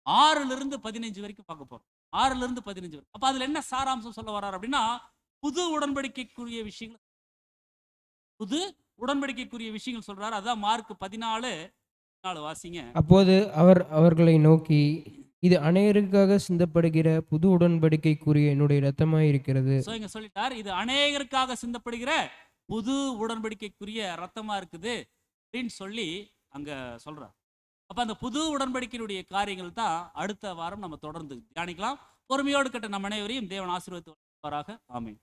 6 15 வரைக்கும் பார்க்க போறோம். 6 15 வரை. அப்ப அதுல என்ன சாராம்சம் சொல்ல வர்றார் அப்படின்னா, புது உடன்படிக்கைக்குரிய விஷயங்கள், புது உடன்படிக்கைக்குரிய விஷயங்கள் சொல்றாரு. அதான் மார்க் 14 வாசிங்க. அப்போது அவர் அவர்களை நோக்கி, இது அநேகருக்காக சிந்தப்படுகிற புது உடன்படிக்கைக்குரிய என்னுடைய இரத்தமாய் இருக்கிறது. இங்க சொல்லிட்டார், இது அநேகருக்காக சிந்தப்படுகிற புது உடன்படிக்கைக்குரிய ரத்தமா இருக்குது அப்படின்னு சொல்லி அங்க சொல்றார். அப்ப அந்த புது உடன்படிக்கையினுடைய காரியங்கள் தான் அடுத்த வாரம் நம்ம தொடர்ந்து தியானிக்கலாம். பொறுமையோடு கேட்ட நம் அனைவரையும் தேவன் ஆசீர்வதிப்பாராக. ஆமென்.